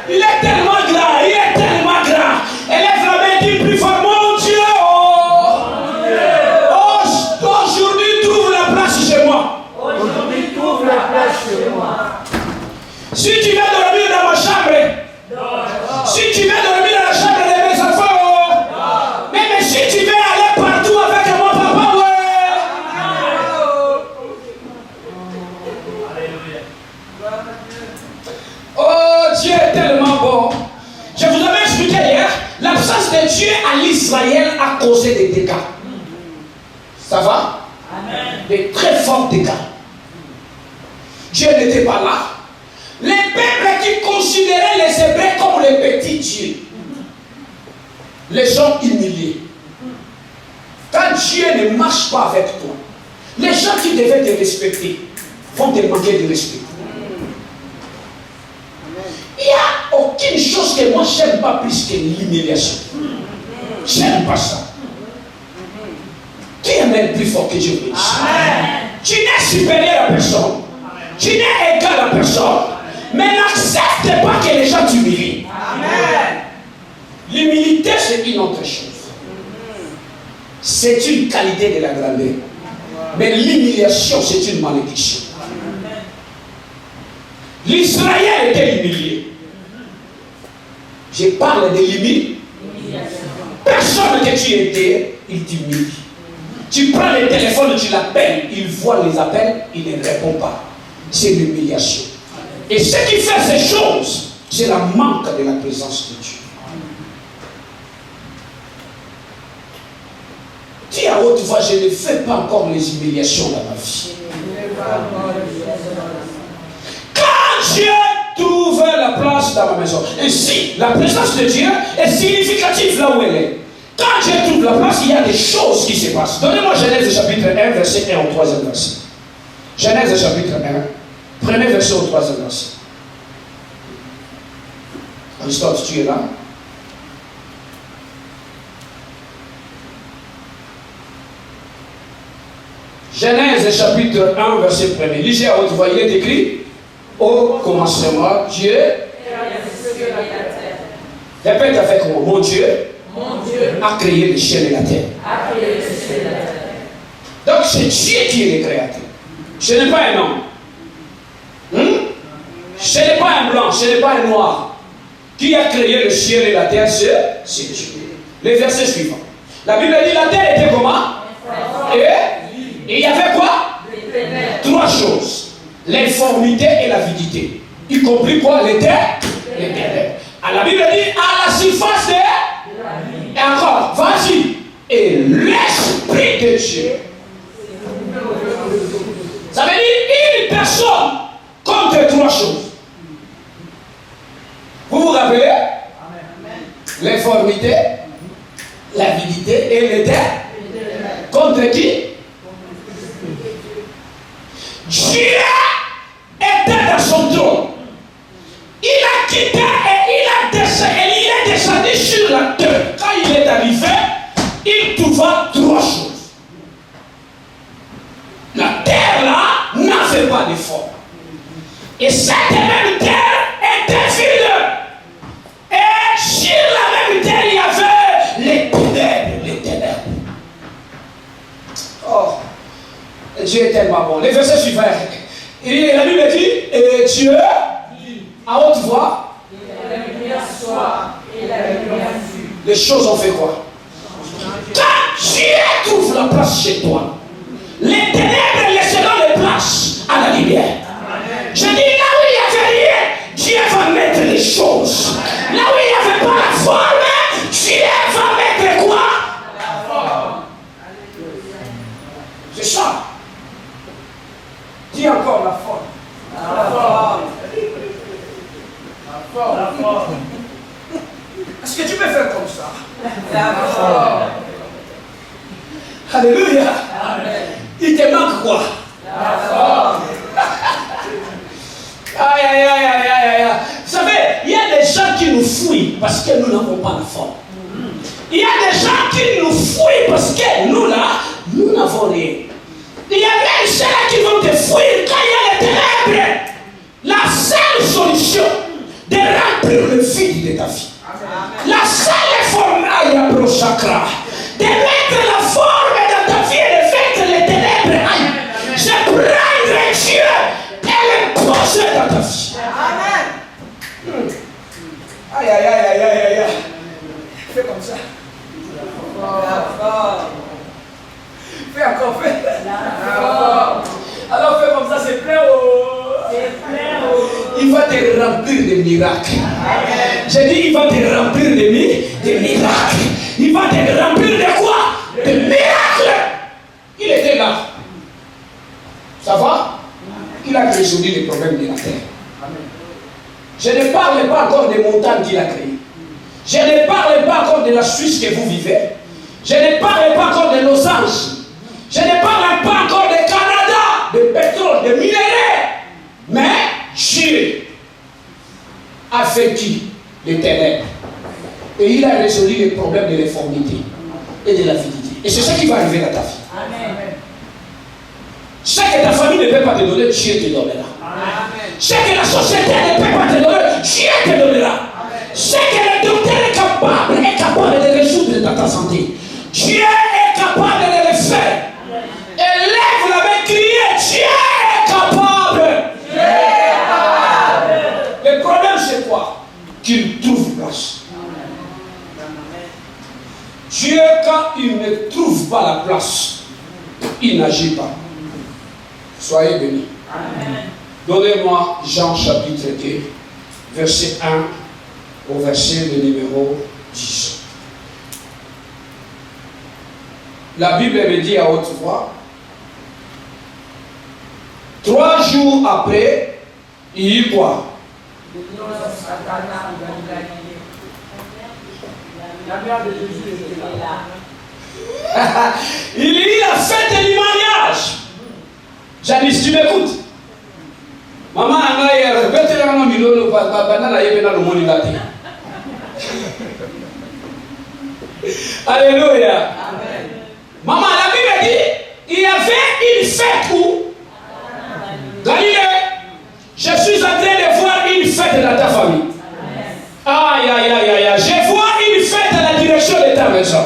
Il est tellement grand, il est tellement grand. Elle est vraiment dit plus fort: mon Dieu, aujourd'hui trouve la place chez moi. Aujourd'hui trouve la place chez moi. Si tu veux dormir dans ma chambre, si tu veux dormir dans la chambre de mes enfants, même si tu veux aller partout avec mon papa, oh, Dieu est tellement bon. Je vous avais expliqué hier, l'absence de Dieu à l'Israël a causé des dégâts. Ça va? Amen. Des très forts dégâts. Dieu n'était pas là. Les peuples qui considéraient les Hébreux comme les petits dieux, les gens humiliés. Quand Dieu ne marche pas avec toi, les gens qui devaient te respecter vont te manquer de respect. Il n'y a aucune chose que moi je n'aime pas plus que l'humiliation. Je n'aime pas ça. Qui aime plus fort que Dieu? Tu n'es supérieur à personne. Tu n'es égal à personne. Mais n'accepte pas que les gens t'humilient. L'humilité, c'est une autre chose. C'est une qualité de la grandeur. Mais l'humiliation, c'est une malédiction. L'Israël était humilié. Je parle de l'humiliation. Personne que tu étais, il t'humilie. Tu prends le téléphone, tu l'appelles, il voit les appels, il ne répond pas. C'est l'humiliation. Et ce qui fait ces choses, c'est la manque de la présence de Dieu. Dis à haute voix: je ne fais pas encore les humiliations dans ma vie. Quand Dieu trouve la place dans ma maison, ainsi la présence de Dieu est significative là où elle est. Quand Dieu trouve la place, il y a des choses qui se passent. Donnez-moi Genèse chapitre 1, verset 1 au 3e verset. Genèse chapitre 1, premier verset au 3e verset. Aristote, tu es là? Genèse chapitre 1, verset 1er. Lisez à haute voix, il est écrit, au commencement, Dieu. Répète avec moi, mon Dieu a créé le ciel et la terre. Donc c'est Dieu qui est le créateur. Ce n'est pas un homme. Ce n'est pas un blanc, ce n'est pas un noir. Qui a créé le ciel et la terre, c'est Dieu. Les versets suivants. La Bible dit la terre était comment? Et il y avait quoi? Trois choses. L'informité et l'avidité. Y compris quoi? Les ténèbres. La Bible dit à la surface de... Et encore, vas-y. Et l'Esprit de Dieu. Ça veut dire une personne contre trois choses. Vous vous rappelez? L'informité, l'avidité et les ténèbres. Contre qui? Dieu était dans son trône. Il a quitté et il est descendu sur la terre. Quand il est arrivé, il trouva trois choses. La terre là n'avait pas de forme. Et cette même terre était vide. Et sur la même terre, il y avait les ténèbres. Oh, Dieu est tellement bon. Les versets suivants. Et la Bible dit, et Dieu, à haute voix, les choses ont fait quoi? Quand Dieu trouve la place chez toi, les ténèbres laisseront les places à la lumière. Je dis, là où il n'y avait rien, Dieu va mettre les choses. Là où il n'y avait pas la forme, Dieu va mettre quoi? La forme. C'est ça. Dis encore la forme. La forme. La forme. Est-ce que tu peux faire comme ça? La forme. Alléluia. Amen. Il te manque quoi? La forme. Aïe, aïe, aïe, aïe, aïe, aïe. Vous savez, il y a des gens qui nous fouillent parce que nous n'avons pas la forme. Il y a des gens qui nous fouillent parce que nous là, nous n'avons rien. Il y a même ceux-là qui vont te fouiller quand il y a les ténèbres. La seule solution de remplir le vide de ta vie. Amen. La seule forme de mettre la forme dans ta vie et de mettre les ténèbres, c'est prendre Dieu et le poser dans ta vie. Amen. Aïe, aïe, aïe, aïe, aïe, aïe. Fais comme ça. Fais encore, fais. Alors fais comme ça, c'est plein il va te remplir de miracles. J'ai dit, il va te remplir de miracles. Il va te remplir de quoi? De miracles. Il était là. Ça va? Il a résolu les problèmes de la terre. Je ne parle pas encore des montagnes qu'il a créées. Je ne parle pas encore de la Suisse que vous vivez. Je ne parle pas encore de Los Angeles. Je ne parle pas encore du Canada, de pétrole, de minerais. Mais Dieu a vaincu les ténèbres. Et il a résolu les problèmes de l'informité et de l'avidité. Et c'est ça qui va arriver dans ta vie. Amen. Ce que ta famille ne peut pas te donner, Dieu te donnera. Amen. Ce que la société ne peut pas te donner, Dieu te donnera. Amen. Ce que le docteur est capable de résoudre dans ta santé, Dieu est capable de le faire. Élève la main, criez, Dieu est capable. Dieu est capable. Le problème c'est quoi? Qu'il trouve place. Dieu, quand il ne trouve pas la place, il n'agit pas. Soyez bénis. Amen. Donnez-moi Jean chapitre 2, verset 1 au verset de numéro 10. La Bible me dit à haute voix, 3 jours après, il y eut quoi? Il y eut la fête du mariage. Janice, tu m'écoutes? Maman, alléluia. Amen. Maman, la Bible dit, il y avait une fête où? Galilée. Je suis en train de voir une fête dans ta famille. Aïe, aïe, aïe, aïe, aïe. Je vois une fête à la direction de ta maison.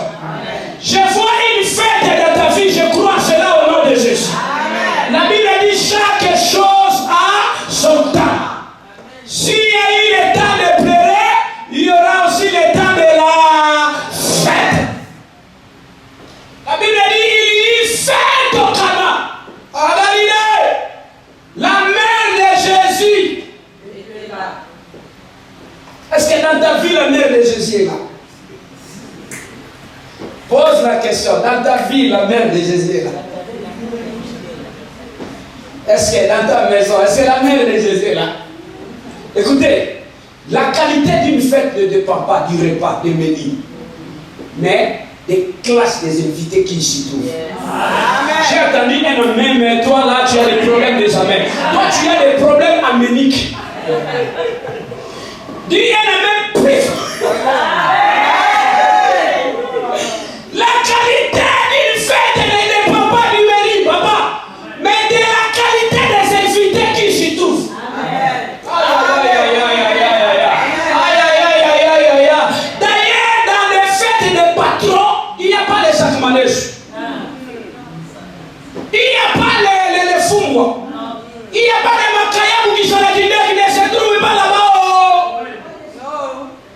Je vois une fête dans ta vie. Je crois cela au nom de Jésus. La Bible dit chaque chose a son temps. S'il y a eu le temps de pleurer, il y aura aussi le temps de la fête. La Bible dit il y fête au Cana, à Galilée. La mère de Jésus. Est-ce que dans ta vie, la mère de Jésus est là? Pose la question. Dans ta vie, la mère de Jésus est là? Est-ce que dans ta maison, est-ce que la mère de Jésus est là? Écoutez, la qualité d'une fête ne dépend pas du repas, des menus, mais des classes des invités qui s'y trouvent. J'ai entendu un amen, mais toi là, tu as des problèmes des amens. Toi, tu as des problèmes améniques. Dis un amen plus. La qualité d'une fête ne dépend pas du menu, papa, mais de la qualité des invités qui s'y trouvent. D'ailleurs, dans les fêtes de patrons, il n'y a pas les sacs-manèges. Il n'y a pas les fumwa. Il n'y a pas les makayabou qui sont là, qui ne se trouvent pas là-bas.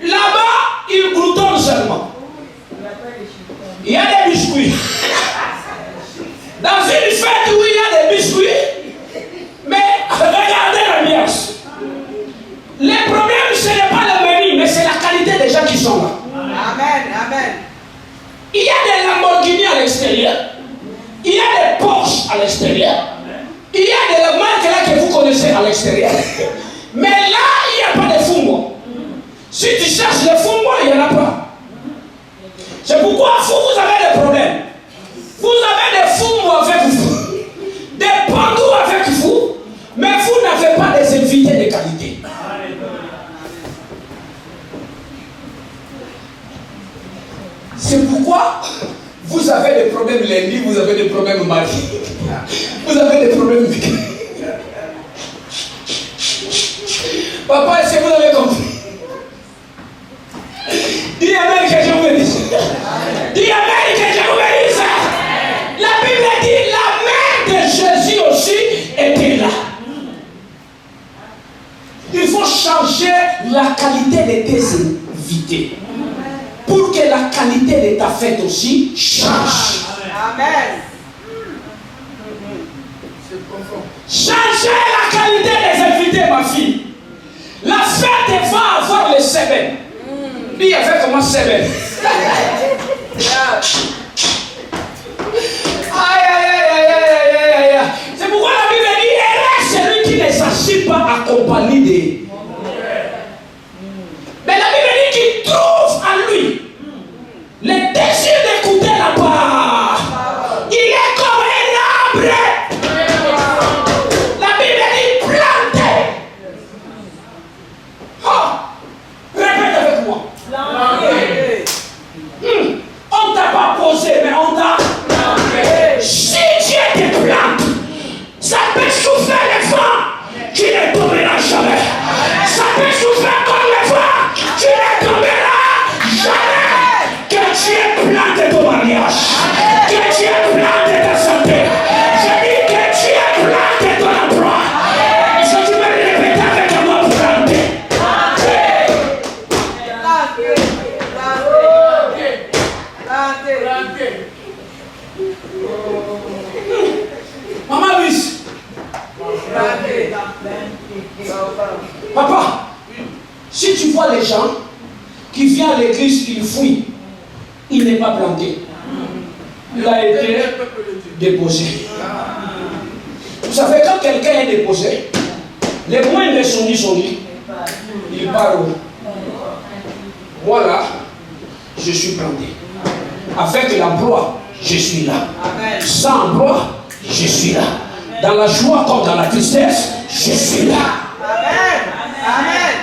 Là-bas, ils gloutonnent seulement. Il y a des biscuits. Dans une fête où il y a des biscuits, mais regardez l'ambiance. Le problème, ce n'est pas le menu, mais c'est la qualité des gens qui sont là. Amen, amen. Il y a des Lamborghini à l'extérieur. Il y a des Porsche à l'extérieur. Il y a des marques là que vous connaissez à l'extérieur. Mais là, il n'y a pas de fumbo. Si tu cherches le fumbo, il n'y en a pas. C'est pourquoi vous avez des problèmes. Vous avez des fumbo avec vous, des pandous avec vous, mais vous n'avez pas des invités de qualité. C'est pourquoi vous avez des problèmes lundi, vous avez des problèmes mardi, vous avez des problèmes week-end. Papa, est-ce que vous avez compris? Dis Amen que je vous bénisse. Dis Amen que je vous bénisse. La Bible dit la mère de Jésus aussi était là. Il faut changer la qualité de tes invités pour que la qualité de ta fête aussi change. Amen. Changer la qualité des invités, ma fille. La fête va avoir les semaines. Dis avec comment semaine. Aïe, aïe, aïe, aïe, aïe, aïe. C'est pourquoi la Bible dit celui qui ne s'assied pas accompagné des. Mais la Bible dit qu'il trouve en lui le désir d'écouter la parole. Il est comme un arbre. La Bible dit planté. Oh, répète avec moi. On t'a pas posé, mais on t'a. Si Dieu te plante, ça peut souffler le vent qui ne tombera jamais. Ça peut souffler comme le vent qui ne tombera jamais. Que Dieu plante ton mariage. Que Dieu plante ta santé. Je dis que Dieu plante ton emploi. Est-ce que tu peux répéter avec moi planter? Maman Luis. Papa, si tu vois les gens qui viennent à l'église, ils fouillent, il n'est pas planté. Il a été déposé. Vous savez, quand quelqu'un est déposé, les moindres de son lit, il part où? Moi là, je suis planté. Avec l'emploi, je suis là. Sans emploi, je suis là. Dans la joie comme dans la tristesse, je suis là. Amen. Amen.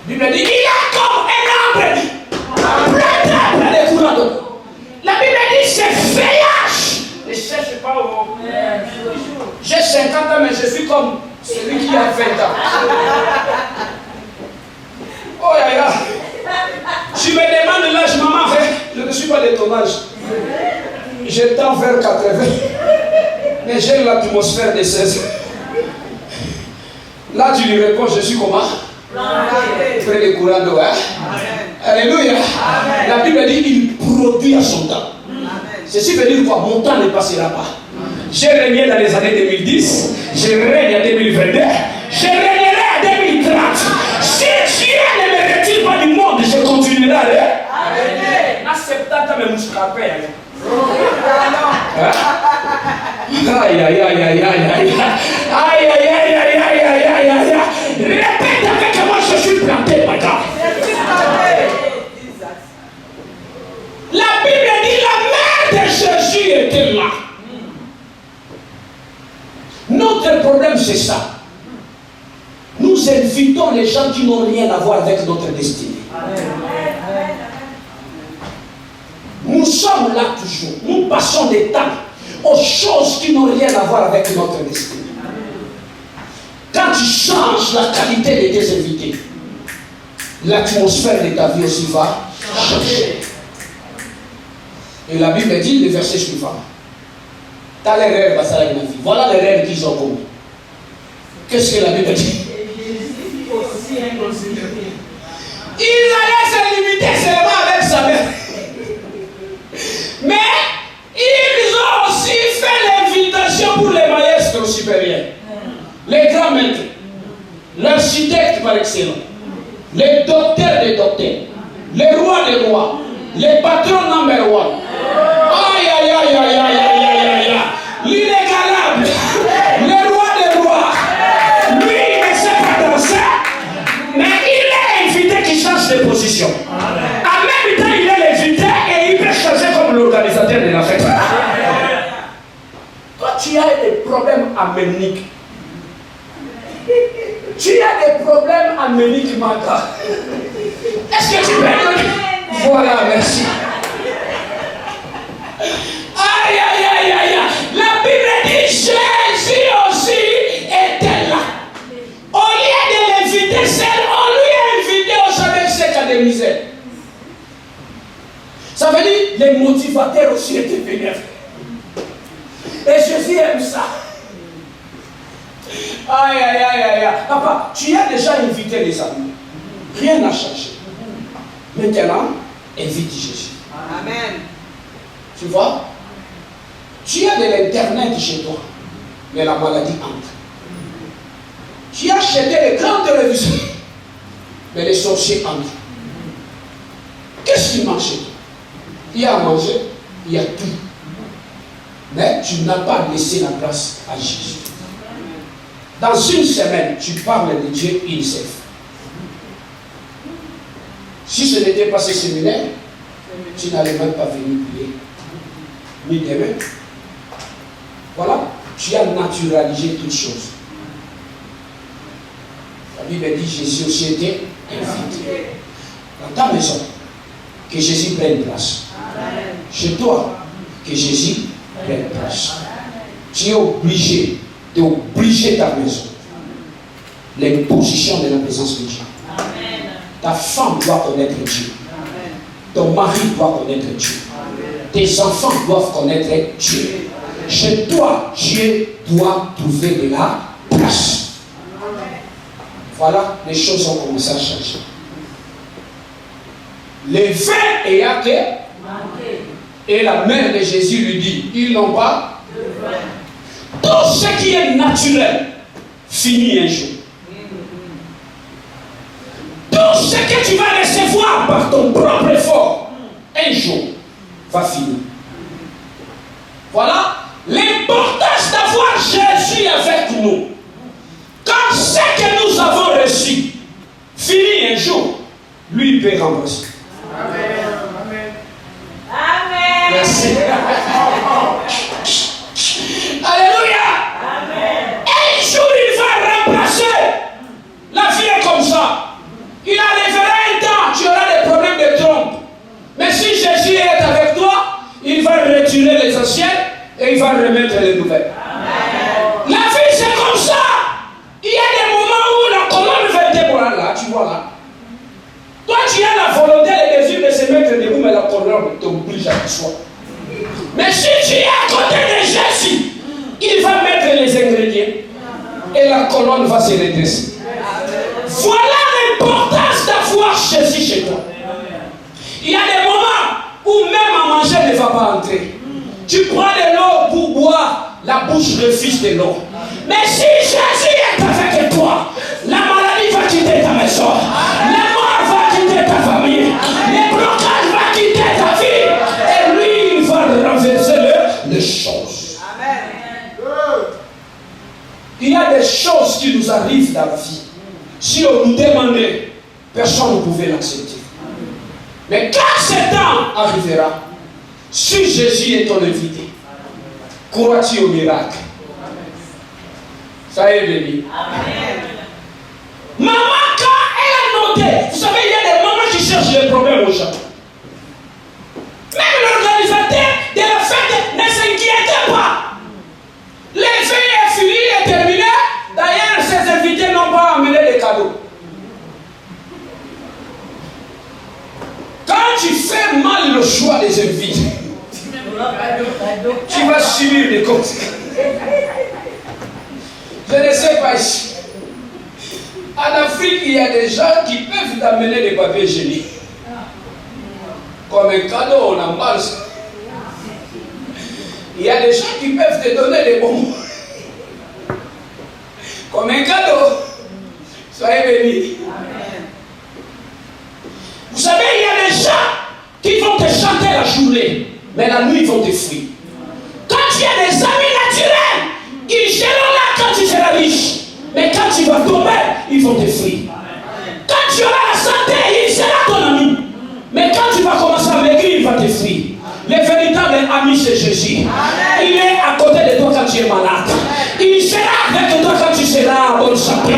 Bible dit, il est comme un arbre plein de courants d'eau. La Bible dit, c'est feuillage. Ne cherche pas au il y a 20 ans. Oh là là. Tu me demandes l'âge, maman, je ne suis pas de ton âge. Je tends vers 80. Mais j'ai l'atmosphère de 16. Là, tu lui réponds, je suis comment? Près des courants d'eau. Hein? Alléluia. Amen. La Bible dit il produit à son temps. Amen. Ceci veut dire quoi? Mon temps ne passera pas. J'ai régné dans les années 2010, je règne en 2022, je régnerai en 2030. Si Dieu ne me retire pas du monde, je continuerai à aller. Amen. À 70 ans, je me suis frappé. Aïe, aïe, aïe, aïe, aïe, aïe, aïe, aïe, aïe, aïe, aïe, aïe, aïe, aïe. Répète avec moi, je suis planté, madame. La Bible dit la mère de Jésus était là. Notre problème, c'est ça. Nous invitons les gens qui n'ont rien à voir avec notre destinée. Nous sommes là toujours. Nous passons des temps aux choses qui n'ont rien à voir avec notre destinée. Quand tu changes la qualité de tes invités, l'atmosphère de ta vie aussi va changer. Et la Bible dit, le verset suivant, t'as les rêves à ça, voilà les rêves qu'ils ont commis. Qu'est-ce que la Bible dit? Il allait se limiter seulement avec sa mère. Mais ils ont aussi fait l'invitation pour les maîtres supérieurs, les grands maîtres, l'architecte par excellence, les docteurs des docteurs, les rois des rois, les patrons number one. Aïe aïe aïe aïe aïe aïe aïe aïe. L'inégalable, le roi des rois. Lui, il ne sait pas danser, mais il est invité qui change de position. En même temps, il est invité et il peut changer comme l'organisateur de la fête. Toi, tu as des problèmes améniques. Tu as des problèmes améniques, Maka. Est-ce que tu peux donner? Voilà, merci. Aïe, aïe, aïe, aïe, aïe. La Bible dit Jésus aussi était là. Au lieu de l'inviter seul, on lui a invité au avec ses cas de misère. Ça veut dire les motivateurs aussi étaient venus. Et Jésus aime ça. Aïe, aïe, aïe, aïe, aïe. Papa, tu as déjà invité les amis. Rien n'a changé. Maintenant, invite Jésus. Amen. Tu vois? Tu as de l'internet chez toi, mais la maladie entre. Tu as acheté les grands téléviseurs, mais les sorciers entrent. Qu'est-ce qui mange chez toi? Il y a à manger, il y a tout. Mais tu n'as pas laissé la place à Jésus. Dans une semaine, tu parles de Dieu, il sait. Si ce n'était pas ce séminaire, tu n'allais même pas venir prier. Ni demain. Voilà, tu as naturalisé toutes choses. La Bible dit Jésus aussi était invité. Dans ta maison, que Jésus prenne place. Amen. Chez toi, que Jésus prenne place. Tu es obligé d'obliger ta maison. L'imposition de la présence de Dieu. Amen. Ta femme doit connaître Dieu. Amen. Ton mari doit connaître Dieu. Amen. Tes enfants doivent connaître Dieu. Chez toi, Dieu doit trouver de la place. Amen. Voilà, les choses ont commencé à changer. Les vins ayant été, et la mère de Jésus lui dit, ils n'ont pas de vin. Tout ce qui est naturel finit un jour. Tout ce que tu vas recevoir par ton propre effort, un jour, va finir. Voilà l'importance d'avoir Jésus avec nous. Quand ce que nous avons reçu finit un jour, lui il peut rembourser. Amen. Amen. Amen. Merci. Alléluia. Amen. Un jour il va remplacer. La vie est comme ça. Il arrivera un temps, tu auras des problèmes de trompe. Mais si Jésus est avec toi, il va retirer les anciennes et il va remettre les nouvelles. Amen. La vie c'est comme ça. Il y a des tu as la volonté et le désir de se mettre debout, mais la colonne t'oblige à t'asseoir. Mais si tu es à côté de Jésus, il va mettre les ingrédients et la colonne va se redresser. Voilà l'importance d'avoir Jésus chez toi. Il y a des moments où même à manger ne va pas entrer. Tu prends de l'eau pour boire, la bouche refuse de l'eau. Mais si Jésus est avec toi, la maladie va quitter ta maison, la mort va quitter ta famille, les blocages vont quitter ta vie, et lui, il va renverser les choses. Amen. Il y a des choses qui nous arrivent dans la vie. Si on nous demandait, personne ne pouvait l'accepter. Mais quand ce temps arrivera, si Jésus est ton invité, crois-tu au miracle? Ça est béni. Maman, quand elle a noté, vous savez, il y a des mamans qui cherchent les problèmes aux gens. Même l'organisateur de la fête ne s'inquiétait pas. Les filles et filles est terminé. D'ailleurs, ces invités n'ont pas amené des cadeaux. Quand tu fais mal le choix des invités, tu vas subir des conséquences. Je ne sais pas ici. En Afrique, il y a des gens qui peuvent t'amener des papiers hygiéniques. Comme un cadeau, on emballe ça. Il y a des gens qui peuvent te donner des bonbons. Comme un cadeau. Soyez bénis. Vous savez, il y a des gens qui vont te chanter la journée, mais la nuit, ils vont te fuir. Quand tu as des amis naturels, ils seront là quand tu seras riche. Mais quand tu vas tomber, ils vont te fuir. Quand tu auras la santé, il sera ton ami. Mais quand tu vas commencer à maigrir, il va te fuir. Le véritable ami, c'est Jésus. Il est à côté de toi quand tu es malade. Il sera avec toi quand tu seras en bonne santé.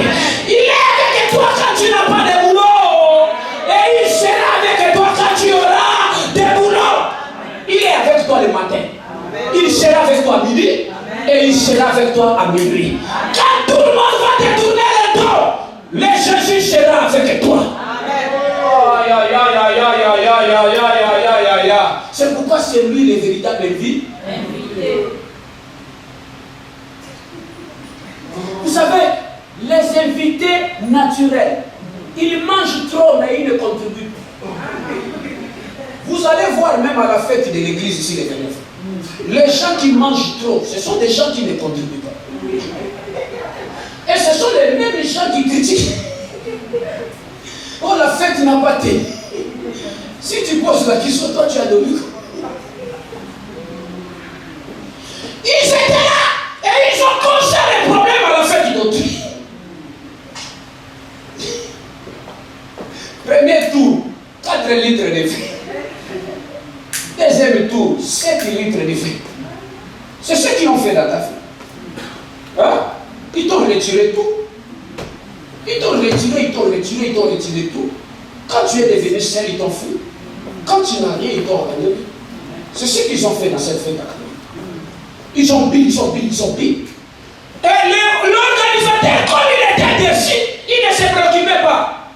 Il est avec toi quand tu n'as pas de boulot. Et il sera avec toi quand tu auras des boulots. Il est avec toi le matin. Il sera avec toi à midi. Et il sera avec toi à minuit. Quand tout le monde va te tourner le dos, le Jésus sera avec toi. C'est pourquoi c'est lui le véritable invité. Vous savez, les invités naturels, ils mangent trop mais ils ne contribuent pas. Vous allez voir même à la fête de l'église ici les Vénèves. Les gens qui mangent trop, ce sont des gens qui ne contribuent pas. Et ce sont les mêmes gens qui critiquent. Oh, la fête n'a pas été. Si tu poses la question, toi tu as donné. Ils étaient là et ils ont causé les problèmes à la fête d'autrui. Premier tour, 4 litres de vin. Deuxième tour, 7 litres de vin. C'est ce qu'ils ont fait dans ta vie. Hein? Ils t'ont retiré tout. Ils t'ont retiré tout. Quand tu es devenu seul, ils t'ont fui. Quand tu n'as rien, ils t'ont regardé. C'est ce qu'ils ont fait dans cette fête. Ils ont bu. Et l'organisateur, comme il était déçu, il ne se préoccupait pas.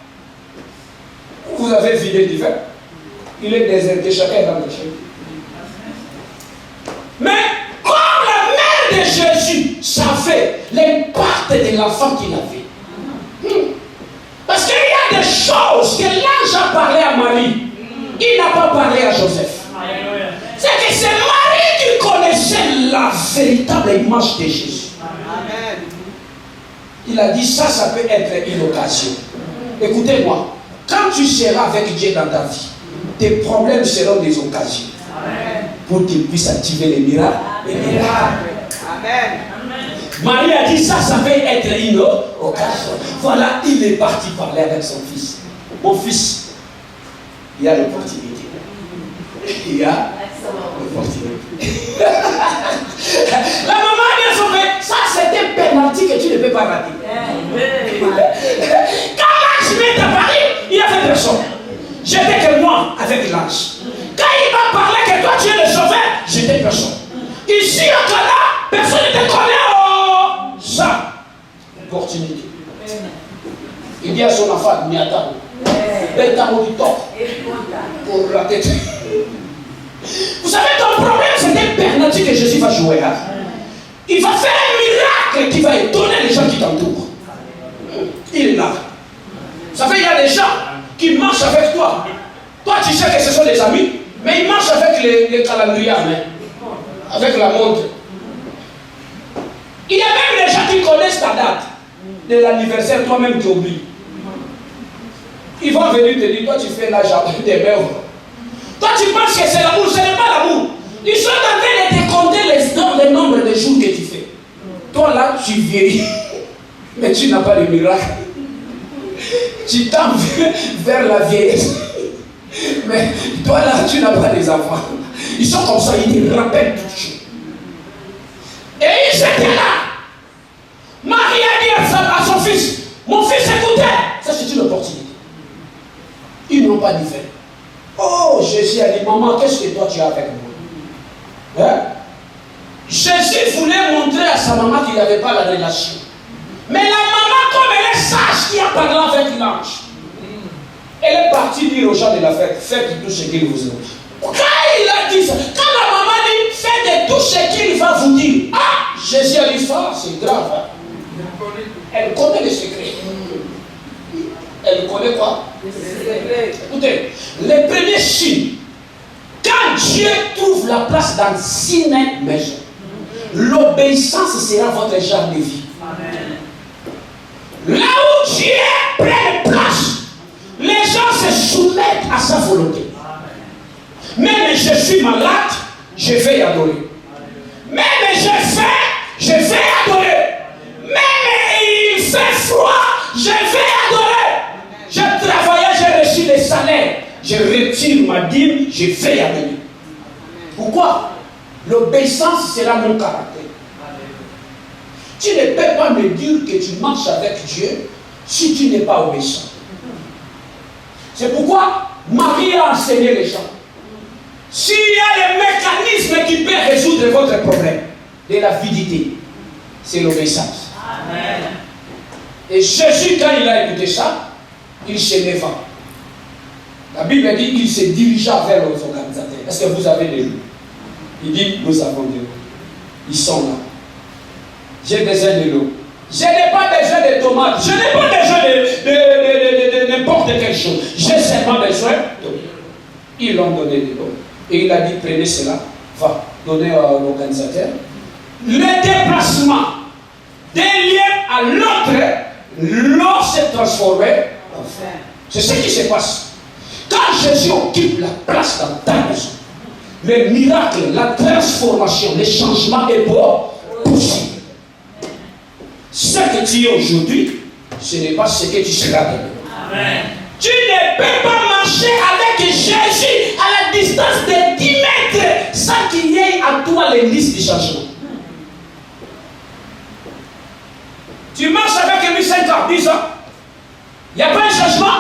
Vous avez vidé du vin. Il est déserté, chacun dans le chien. Mais comme la mère de Jésus savait l'impact de l'enfant qu'il avait. Parce qu'il y a des choses que l'ange a parlé à Marie. Il n'a pas parlé à Joseph. C'est que c'est Marie qui connaissait la véritable image de Jésus. Amen. Il a dit ça peut être une occasion. Écoutez-moi, quand tu seras avec Dieu dans ta vie, tes problèmes seront des occasions. Amen. Pour qu'il puisse activer les miracles. Amen. Marie a dit ça peut être une occasion. Voilà, il est parti parler avec son fils. Mon fils, il y a l'opportunité. Il y a l'opportunité. La maman a dit ça c'est un pénalty que tu ne peux pas rater. Quand l'ange m'est apparu, il n'y avait personne. J'étais que moi avec l'ange. Quand il m'a parlé que toi tu es le sauveur, j'étais personne. Ici au Canada, personne ne te connaît. Oh, ça, opportunité. Il dit à son enfant, m'y attends. bêta auditor pour la tête. Vous savez, ton problème, c'est un penalty que Jésus va jouer. Hein? Il va faire un miracle qui va étonner les gens qui t'entourent. Il est là. Vous savez, il y a des gens qui marchent avec toi. Toi, tu sais que ce sont des amis, mais ils marchent avec les calendriers, avec la montre. Il y a même des gens qui connaissent ta date de l'anniversaire, toi-même tu oublies. Ils vont venir te dire, toi tu fais l'âge des mères. Toi tu penses que c'est l'amour, ce n'est pas l'amour. Ils sont en train de te compter le nombre de jours que tu fais. Toi là, tu vieillis, mais tu n'as pas de miracle. Tu tends vers la vieillesse. Mais toi là, tu n'as pas des enfants. Ils sont comme ça, ils te rappellent toutes choses. Et ils étaient là. Marie a dit à son fils, mon fils écoutez. Ça c'est une opportunité. Ils n'ont pas dit fait. Oh, Jésus a dit, maman, qu'est-ce que toi tu as avec moi? Hein? Jésus voulait montrer à sa maman qu'il n'y avait pas la relation. Mais la maman, comme elle est sage, qui a parlé avec l'ange, elle est partie dire aux gens de la fête, faites tout ce qu'il vous a dit. Quand il a dit ça, quand la maman dit, faites tout ce qu'il va vous dire, ah, Jésus a dit ça, c'est grave. Hein? Elle connaît les secrets. Elle connaît quoi? Les secrets. Écoutez, les premiers signes, quand Dieu trouve la place dans une maison, l'obéissance sera votre genre de vie. Amen. Là où Dieu prend place, les gens se soumettent à sa volonté. Même je suis malade, je vais adorer. Même je vais adorer. Même il fait froid, je vais adorer. Je travaillais, j'ai reçu les salaires. Je retire ma dîme, je vais adorer. Pourquoi? L'obéissance sera mon caractère. Tu ne peux pas me dire que tu marches avec Dieu si tu n'es pas obéissant. C'est pourquoi Marie a enseigné les gens. S'il y a des mécanismes qui peuvent résoudre votre problème de l'avidité, c'est l'obéissance. Amen. Et Jésus, quand il a écouté ça, il se leva. La Bible dit qu'il se dirigea vers les organisateurs. Est-ce que vous avez des loups? Il dit, nous avons des loups. Ils sont là. J'ai besoin de l'eau. Je n'ai pas besoin de tomates. Je n'ai pas besoin de n'importe quelle chose. J'ai seulement besoin d'eau. Ils l'ont donné de l'eau. Et il a dit, prenez cela, va donner à l'organisateur. Le déplacement d'un lieu à l'autre, l'eau s'est transformée en feu. C'est ce qui se passe. Quand Jésus occupe la place dans ta maison, le miracle, la transformation, le changement est possible. Ce que tu es aujourd'hui, ce n'est pas ce que tu seras demain. Amen. Tu ne peux pas marcher avec Jésus à la distance de 10 mètres sans qu'il y ait à toi les listes de changement. Tu marches avec lui 5 ans, 10 ans. Il n'y a pas un changement.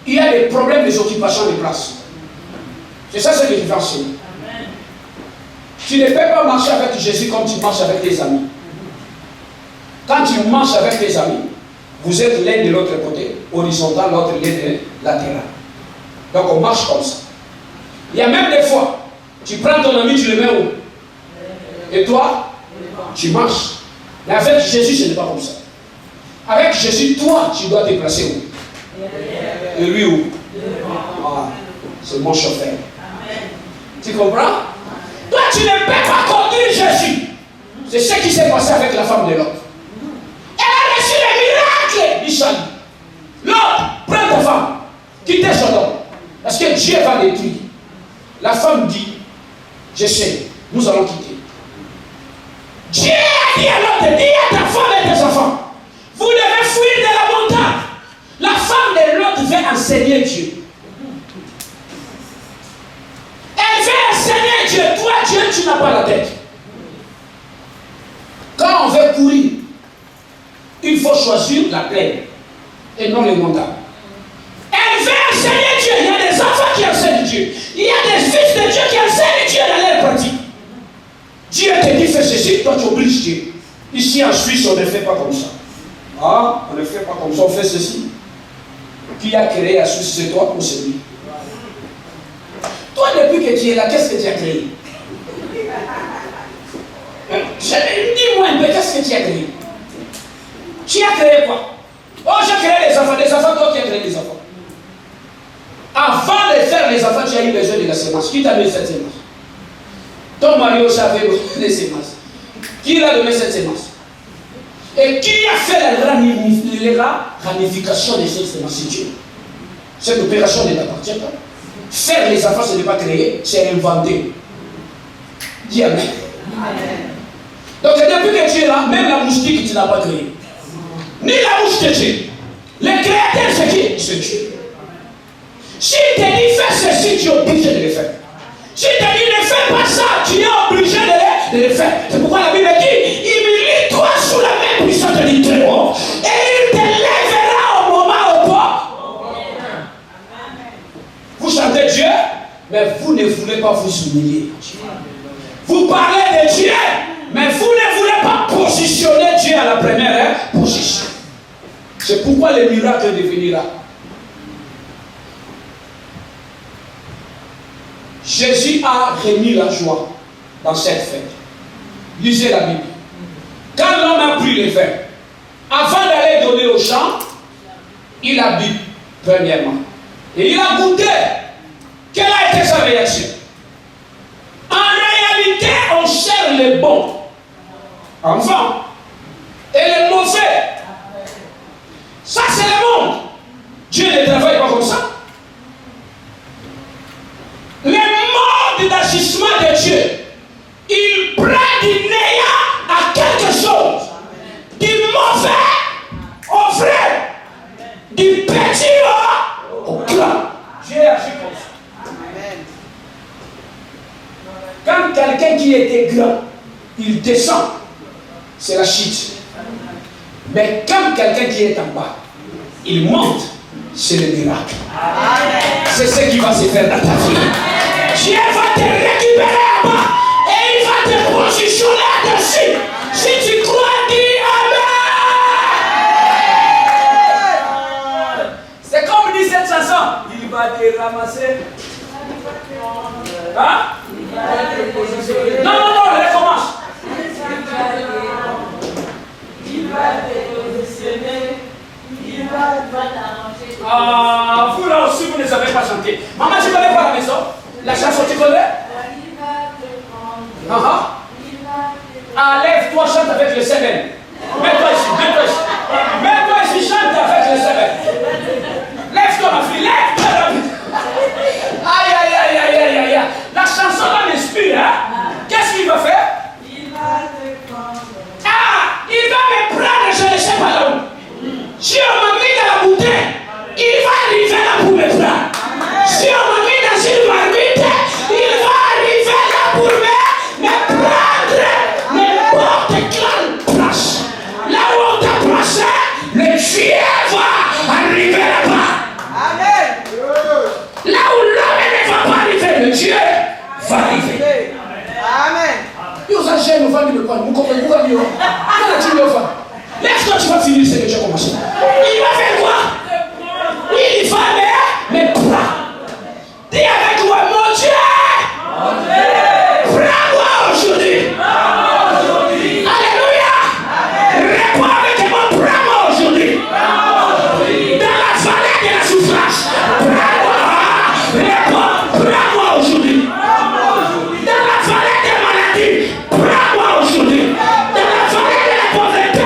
Il y a des problèmes des occupations de place. C'est ça ce que je vais enseigner. Tu ne peux pas marcher avec Jésus comme tu marches avec tes amis. Quand tu marches avec tes amis, vous êtes l'un de l'autre côté, horizontal, l'autre l'un de latéral. Donc on marche comme ça. Il y a même des fois, tu prends ton ami, tu le mets où? Et toi, tu marches. Mais avec Jésus, ce n'est pas comme ça. Avec Jésus, toi, tu dois te placer où? Et lui où? Ah, c'est mon chauffeur. Tu comprends? Toi, tu ne peux pas conduire Jésus. C'est ce qui s'est passé avec la femme de l'autre. Elle a reçu le miracle, dit Salut. L'autre, prends ta femme, quittez son homme. Parce que Dieu va détruire. La femme dit, je sais, nous allons quitter. Dieu a dit à l'autre, dis à ta femme et tes enfants, vous devez fuir de la montagne. La femme de l'autre veut enseigner Dieu. Elle veut enseigner Dieu. Toi, Dieu, tu n'as pas la tête. Quand on veut courir, il faut choisir la plaine et non les montagnes. Elle veut enseigner Dieu. Il y a des enfants qui enseignent Dieu. Il y a des fils de Dieu qui enseignent Dieu dans leur pratique. Dieu te dit fais ceci, toi tu obliges Dieu. Ici en Suisse, on ne fait pas comme ça. Ah, on ne fait pas comme ça, on fait ceci. Qui a créé la souci, c'est toi ou c'est lui? Toi, depuis que tu es là, qu'est-ce que tu as créé? Dis-moi un peu, qu'est-ce que tu as créé? Tu as créé quoi? Oh, j'ai créé les enfants. Les enfants, toi qui as créé les enfants. Avant de faire les enfants, tu as eu besoin de la sémence. Qui t'a donné cette sémence? Ton mari aussi avait les sémences. Qui l'a donné cette sémence? Et qui a fait la ramification de cette sémence? C'est Dieu. Cette opération ne t'appartient pas. Faire les enfants, ce n'est pas créer, c'est inventer. Dis Amen. Amen. Donc depuis que tu es là, même la moustique, tu n'as pas créé. Ni la mouche de Dieu. Le créateur, c'est qui? C'est Dieu. Si il te dit fais ceci, tu es obligé de le faire. Si il te dit ne fais pas ça, tu es obligé de le faire. C'est pourquoi la Bible dit, humilie-toi sous la main puissante du Très-Haut et il te lèvera au moment opportun. Vous chantez Dieu, mais vous ne voulez pas vous humilier. Vous parlez de Dieu, mais vous ne voulez pas positionner Dieu à la première position. C'est pourquoi le miracle est devenu là. Jésus a remis la joie dans cette fête. Lisez la Bible. Quand l'homme a pris le vin, avant d'aller donner aux gens, il a bu, premièrement. Et il a goûté. Quelle a été sa réaction? En réalité, on cherche le bon enfant et le mauvais. Ça, c'est le monde. Dieu ne travaille pas comme ça. Le mode d'agissement de Dieu, il prend du néant à quelque chose, du mauvais au vrai, du petit au grand. Dieu agit comme ça. Quand quelqu'un qui était grand, il descend, c'est la chute. Mais quand quelqu'un qui est en bas, il monte, c'est le miracle. C'est ce qui va se faire dans ta vie. Dieu va te récupérer en bas et il va te positionner là-dessus. Si tu crois, dis Amen. C'est comme dit cette chanson. Il va te ramasser. Hein? Non, recommence. Il va te positionner. Il va t'arranger. Ah, vous là aussi, vous ne savez pas chanter. Maman, tu connais pas la maison? La chanson, tu connais? Lève-toi, chante avec le Seigneur. Mets-toi ici. Mets-toi ici, chante avec le Seigneur. Lève-toi, ma fille, lève-toi. Aïe. La chanson là m'inspire, hein? Qu'est-ce qu'il va faire? Il va te prendre. Il va me prendre, je ne sais pas là où. Si on m'a mis dans la bouteille, il va arriver là pour me prendre. Si on m'a mis dans une marmite, il va arriver là pour me prendre n'importe quelle place. Là où on t'a placé, le Dieu va arriver là-bas. Amen. Là où l'homme ne va pas arriver, le Dieu va arriver. Amen. Nous enchaînons, nous allons nous prendre. Nous comprenons, nous allons nous prendre. Laisse-toi, tu vas finir ce que tu as commencé. Il va faire quoi? Il va me prendre. Dis avec moi, mon Dieu. Prends-moi aujourd'hui. Alléluia. Réponds avec moi, prends-moi aujourd'hui. Dans la vallée de la souffrance. Prends-moi. Réponds, prends-moi aujourd'hui. Dans la vallée des maladies. Prends-moi aujourd'hui. Dans la vallée de la pauvreté.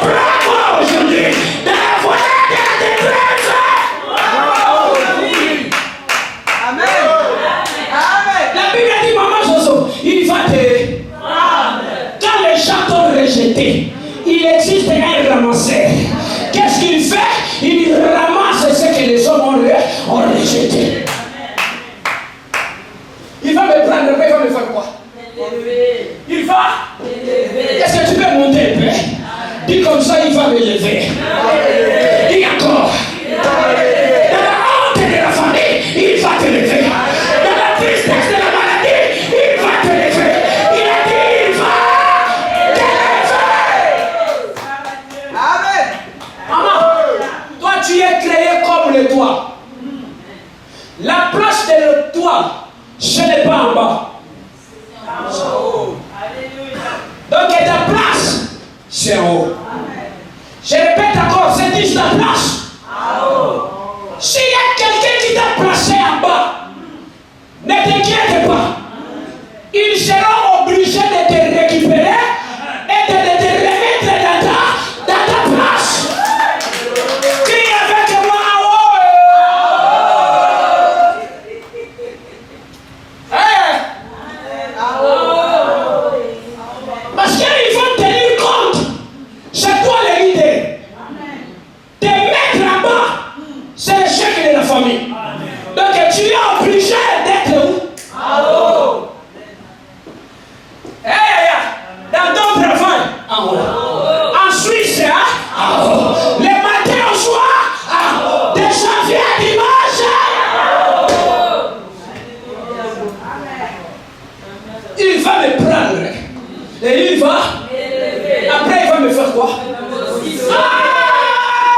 Prends-moi aujourd'hui. Dans la vallée de la détresse. Prends-moi aujourd'hui. Amen. La Bible dit, maman Joso, il va te prendre. Quand les gens t'ont rejeté, il existe un ramasseur. Qu'est-ce qu'il fait? Il ramasse ce que les hommes ont rejeté. bas, ce n'est pas en bas. Donc ta place, c'est en haut. Je répète encore, c'est dit ta place. S'il y a quelqu'un qui t'a placé en bas, ne t'inquiète pas. Ils seront obligés de te récupérer et de te remettre dans ta place. Crie avec moi en haut. Parce qu'ils vont tenir compte. C'est toi le leader. Te mettre en bas, c'est l'échec de la famille. Donc tu es obligé d'être où? Dans ton travail, en haut. En Suisse, en haut. Le matin au soir, de janvier à dimanche. Il va me prendre. Et il va. Après, il va me faire quoi?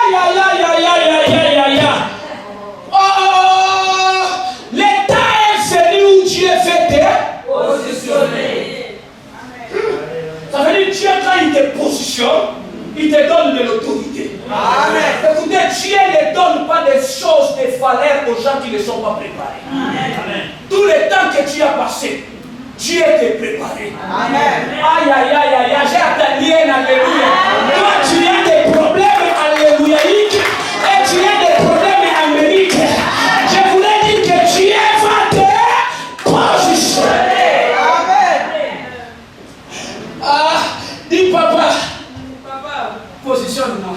Aïe, aïe, aïe, aïe, aïe, aïe, aïe, aïe. Oh, l'état est venu où Dieu fait te positionner. Ça veut dire Dieu, quand il te positionne, il te donne de l'autorité. Amen. Écoutez, Dieu ne donne pas des choses, des valeurs aux gens qui ne sont pas préparés. Amen. Tout le temps que tu as passé, Dieu t'est préparé. Amen. Aïe, aïe, aïe, aïe, aïe, j'ai attendu un alléluia. Toi, tu as des problèmes alléluiaïques et tu as des problèmes amériques. Je voulais dire que Dieu va te positionner. Amen. Ah, dis papa. Positionne-moi.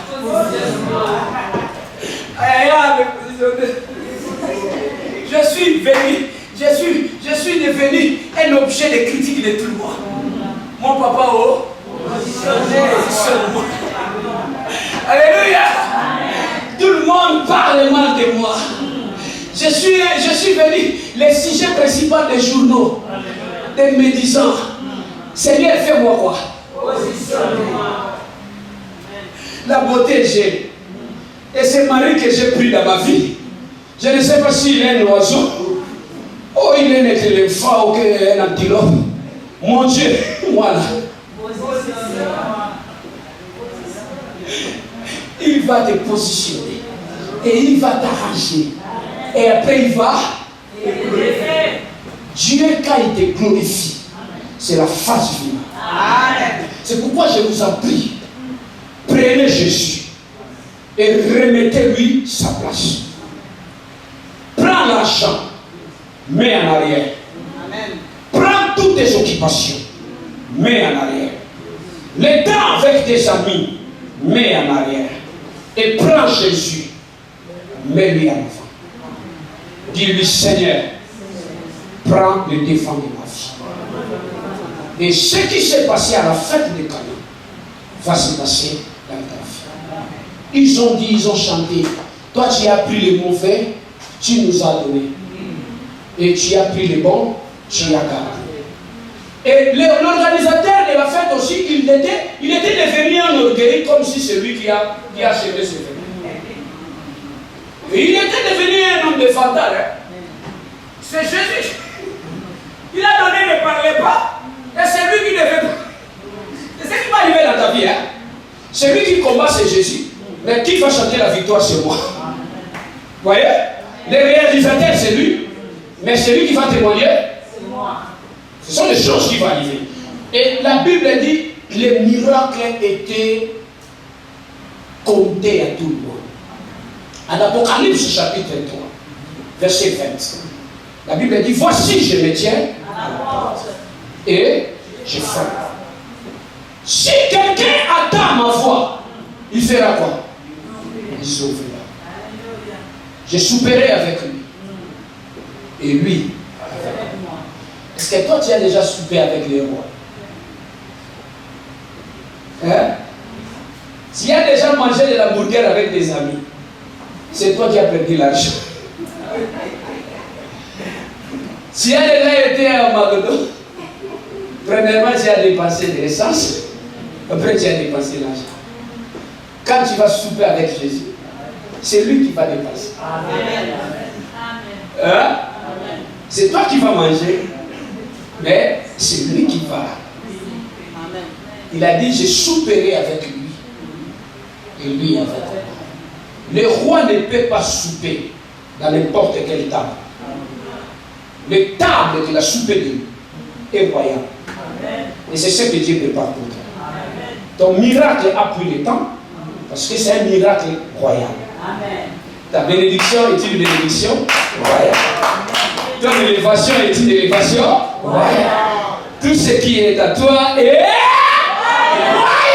Je suis venu, je suis devenu un objet de critique de tout le monde. Mon papa, positionne-moi. Alléluia. Tout le monde parle mal de moi. Je suis venu, le sujet principal des journaux, des médisants. Seigneur, fais-moi quoi? Positionne-moi. La beauté j'ai. Et ce mari que j'ai pris dans ma vie, je ne sais pas s'il est un oiseau, ou il est un éléphant ou un antilope. Mon Dieu, voilà. Il va te positionner. Et il va t'arranger. Et après il va. Dieu, quand il te glorifie, c'est la phase finale. C'est pourquoi je vous en prie. Prenez Jésus et remettez-lui sa place. Prends l'argent, mets en arrière. Amen. Prends toutes tes occupations, mets en arrière. Les temps avec tes amis, mets en arrière. Et prends Jésus, mets-lui en avant. Dis-lui, Seigneur, prends le défend de ma vie. Et ce qui s'est passé à la fête de Cana va se passer dans ta vie. Ils ont dit, ils ont chanté. Toi, tu as pris les mauvais, tu nous as donné. Et tu as pris les bons, tu as gardé. Et l'organisateur de la fête aussi, il était devenu un orgueil comme si c'est lui qui a achevé ce fête. Et il était devenu un homme de fantasme. C'est Jésus. Il a donné, ne parlez pas. Et c'est lui qui devait. C'est ce qui va arriver dans ta vie. Celui qui combat, c'est Jésus. Mais qui va chanter la victoire, c'est moi. Vous voyez? Le réalisateur, c'est lui. Mais celui qui va témoigner, c'est moi. Ce sont les choses qui vont arriver. Et la Bible dit les miracles étaient comptés à tout le monde. En Apocalypse chapitre 3, verset 20. La Bible dit, voici je me tiens à la porte et je frappe. Si quelqu'un attend ma voix, il fera quoi? Il s'ouvrira. Je souperai avec lui. Et lui avec moi. Est-ce que toi tu as déjà soupé avec les rois? Hein? Tu as déjà mangé de la burger avec des amis? C'est toi qui as perdu l'argent. Tu as déjà été à McDo. Premièrement, tu as dépensé de l'essence. Après, tu as dépensé l'argent. Quand tu vas souper avec Jésus, c'est lui qui va dépenser. Amen. Hein? C'est toi qui vas manger, mais c'est lui qui va. Il a dit, je souperai avec lui et lui avec moi. Le roi ne peut pas souper dans n'importe quelle table. Le table de la soupe est royale. Et c'est ce que Dieu prépare pour toi. Ton miracle a pris le temps parce que c'est un miracle royal. Ta bénédiction est une bénédiction royale. Ton élévation est une élévation royale. Tout ce qui est à toi est royal.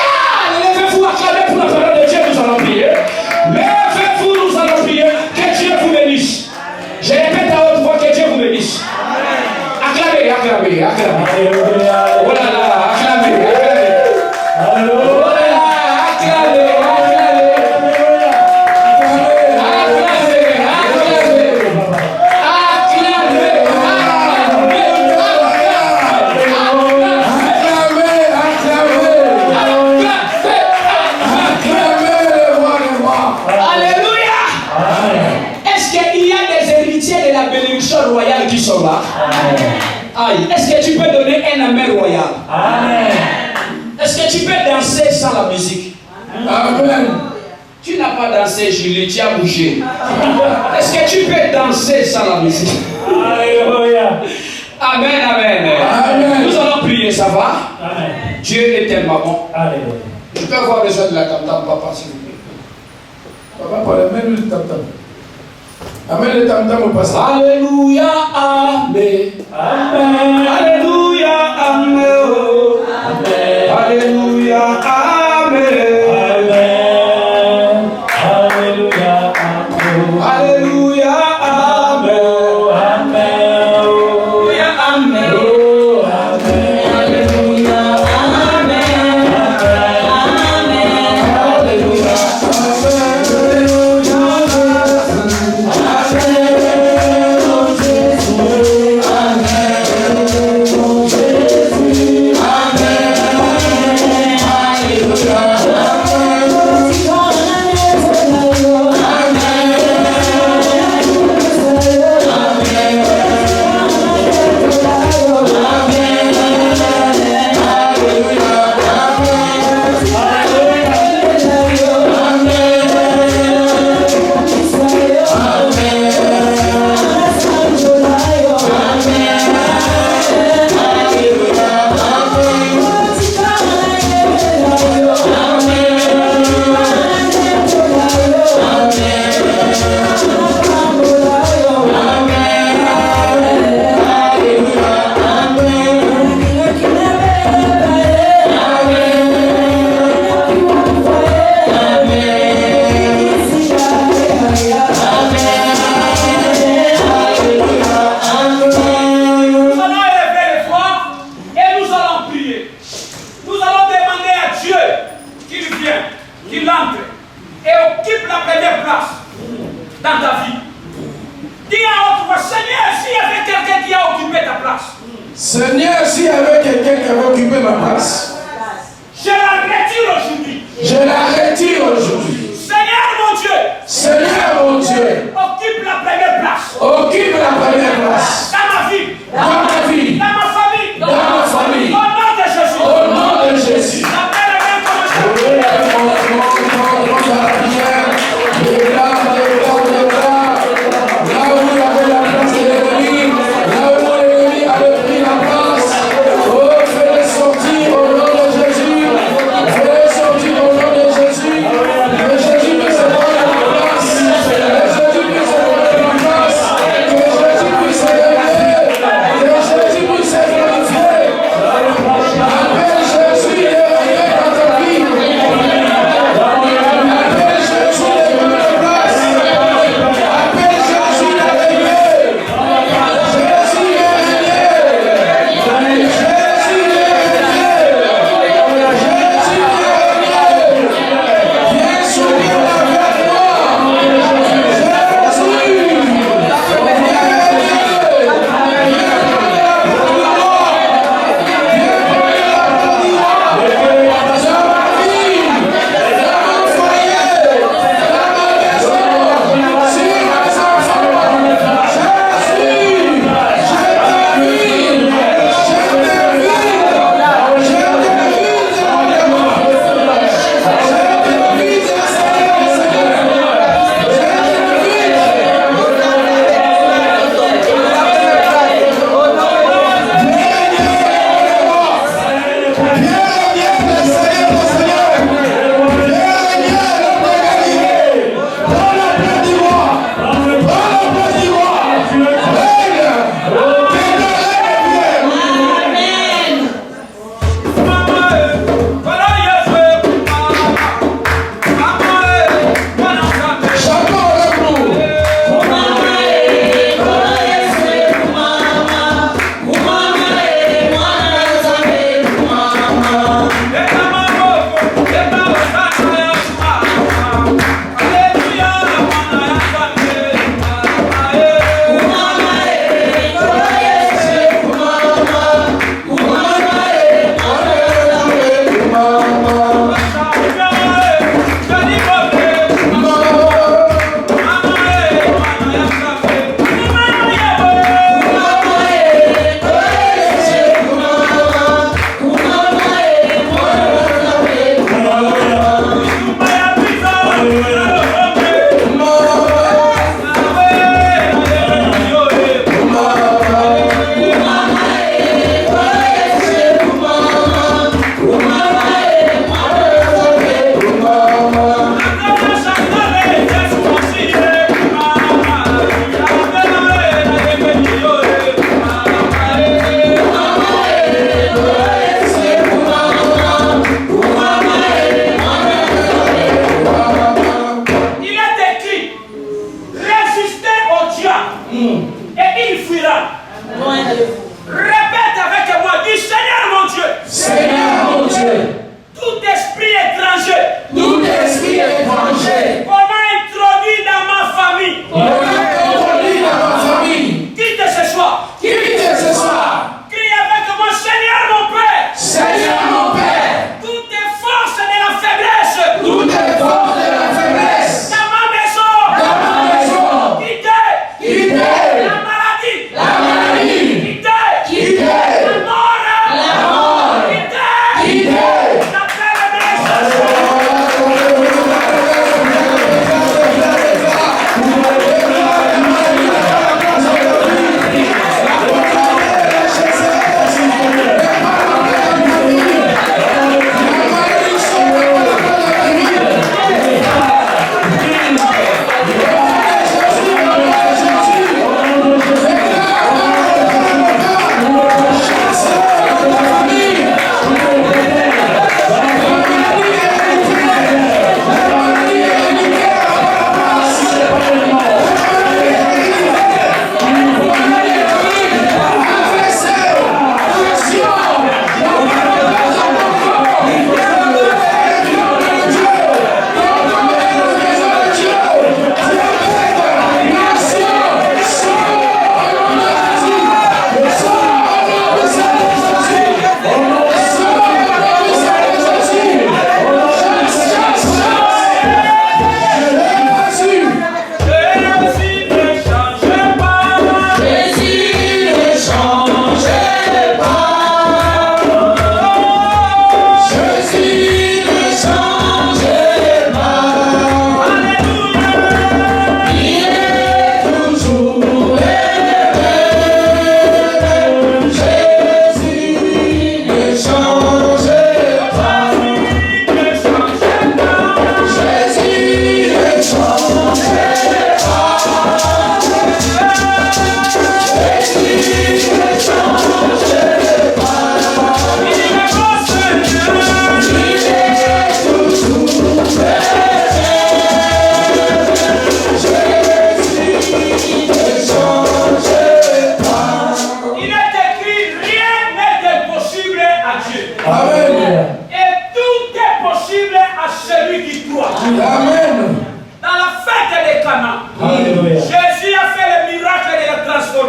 Levez-vous, acclamez pour la parole de Dieu, nous allons prier. Levez-vous, nous allons prier. Que Dieu vous bénisse. Je répète à haute voix, que Dieu vous bénisse. Acclamez, acclamez, acclamez. Oh là là, acclamez, acclamez. Oh là là, acclamez, acclamez. Acclamez, acclamez. Alléluia. Est-ce qu'il y a des héritiers de la bénédiction royale qui sont là? Aïe. Est-ce que tu peux donner un amen royal? Amen. Est-ce que tu peux danser sans la musique? Amen. Tu n'as pas dansé, Julie, tu as bougé. Est-ce que tu peux danser sans la musique? Alléluia. Amen, amen. Amen. Nous allons prier, ça va? Amen. Dieu est tellement bon. Alléluia. Je peux avoir besoin de la tam-tam, papa, s'il vous plaît. Papa, amène le tam-tam. Amène le tam-tam au passage. Alléluia, amen. Amen. Alléluia, amen. Amen. Alléluia, amen. Amen. Alléluia, amen. Alléluia, amen. Amen. Alléluia, Seigneur, s'il y avait quelqu'un qui avait occupé ma place, je la retire aujourd'hui. je la retire aujourd'hui. Seigneur mon Dieu, Seigneur mon Dieu, occupe la première place occupe la première place dans ma vie, dans ma vie, dans ma famille, dans ma famille. au nom de Jésus. Au nom de Jésus. La paix de Dieu commence. Là où il y avait la place de l'ennemi, là où l'ennemi avait pris la place, oh, fais-les sortir au nom de Jésus. Fais-les sortir au nom de Jésus. Que Jésus puisse prendre la place. Que Jésus puisse prendre la place. Que Jésus puisse élever et il fuira. Répète avec moi, dis Seigneur mon Dieu. Seigneur mon Dieu, Tout esprit étranger, tout esprit étranger, qu'on a introduit dans ma famille, on a introduit dans ma famille, quitte ce soir. quitte ce soir. Crie avec moi, Seigneur mon Père. Seigneur mon Père, Toutes les forces de la faiblesse, toutes les forces de la faiblesse, dans ma maison, dans ma maison, quittez quittez la maladie, la maladie, quittez quittez la mort, quittez quittez la faiblesse.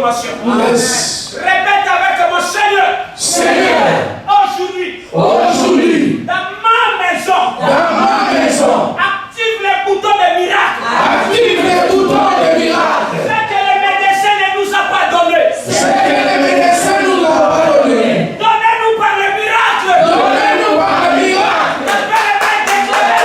Yes. Répète avec moi, Seigneur. Seigneur, Aujourd'hui, aujourd'hui, dans ma maison, active les boutons de miracle. active les boutons de miracle. Ce que les médecins ne nous ont pas donné. Ce que les médecins nous ont pas donné. Donnez-nous par le miracle. Donnez-nous par le miracle. Le Père est déclaré.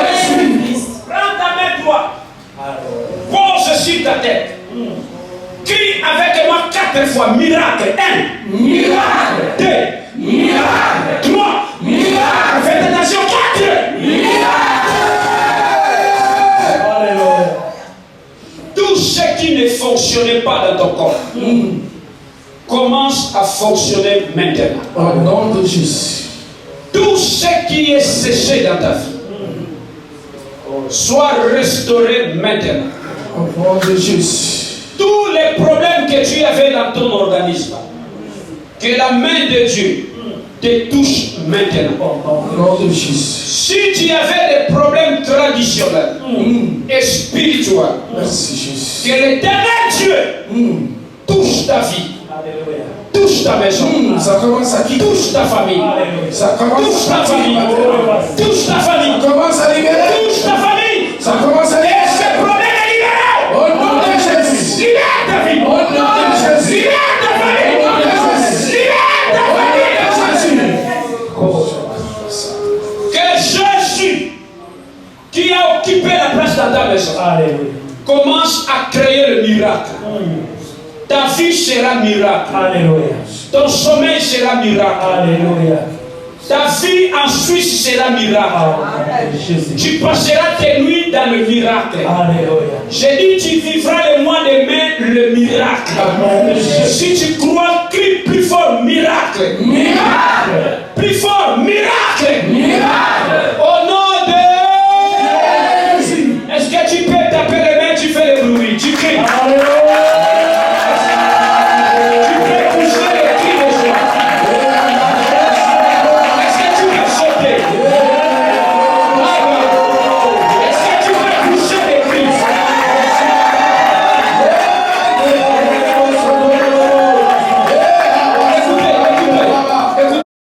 Prends ta main droite. Pose sur ta tête. Crie avec moi 4 fois. Miracle. 1. Miracle. 2. Miracle. 3. Miracle. Faites attention. 4. Tout ce qui ne fonctionnait pas dans ton corps commence à fonctionner maintenant. Au nom de Jésus. Tout ce qui est séché dans ta vie soit restauré maintenant. Au nom de Jésus. Tous les problèmes que tu avais dans ton organisme, que la main de Dieu te touche maintenant. Au nom de Jésus. Si tu avais des problèmes traditionnels et spirituels, Merci Jésus. que l'Éternel Dieu touche ta vie, touche ta maison, Ça commence à qui? touche ta famille, Ça commence touche ta famille, touche ta famille, Ça commence à libérer. touche ta famille. Ça commence à Et libérer. ce problème est libéré. Au nom de Jésus. Libère ta vie. Au nom de Jésus. Libère ta famille. Au nom de Jésus. Libère ta Au famille. nom de Jésus. Que Jésus, qui a occupé la place dans ta maison, commence à créer le miracle. Ta vie sera miracle. Ton sommeil sera miracle. Ta vie en Suisse sera miracle. Tu passeras tes nuits dans le miracle. J'ai dit, tu vivras le mois de mai, le miracle. Si tu crois, crie plus fort, miracle. Miracle. Plus fort, miracle. Miracle. Au nom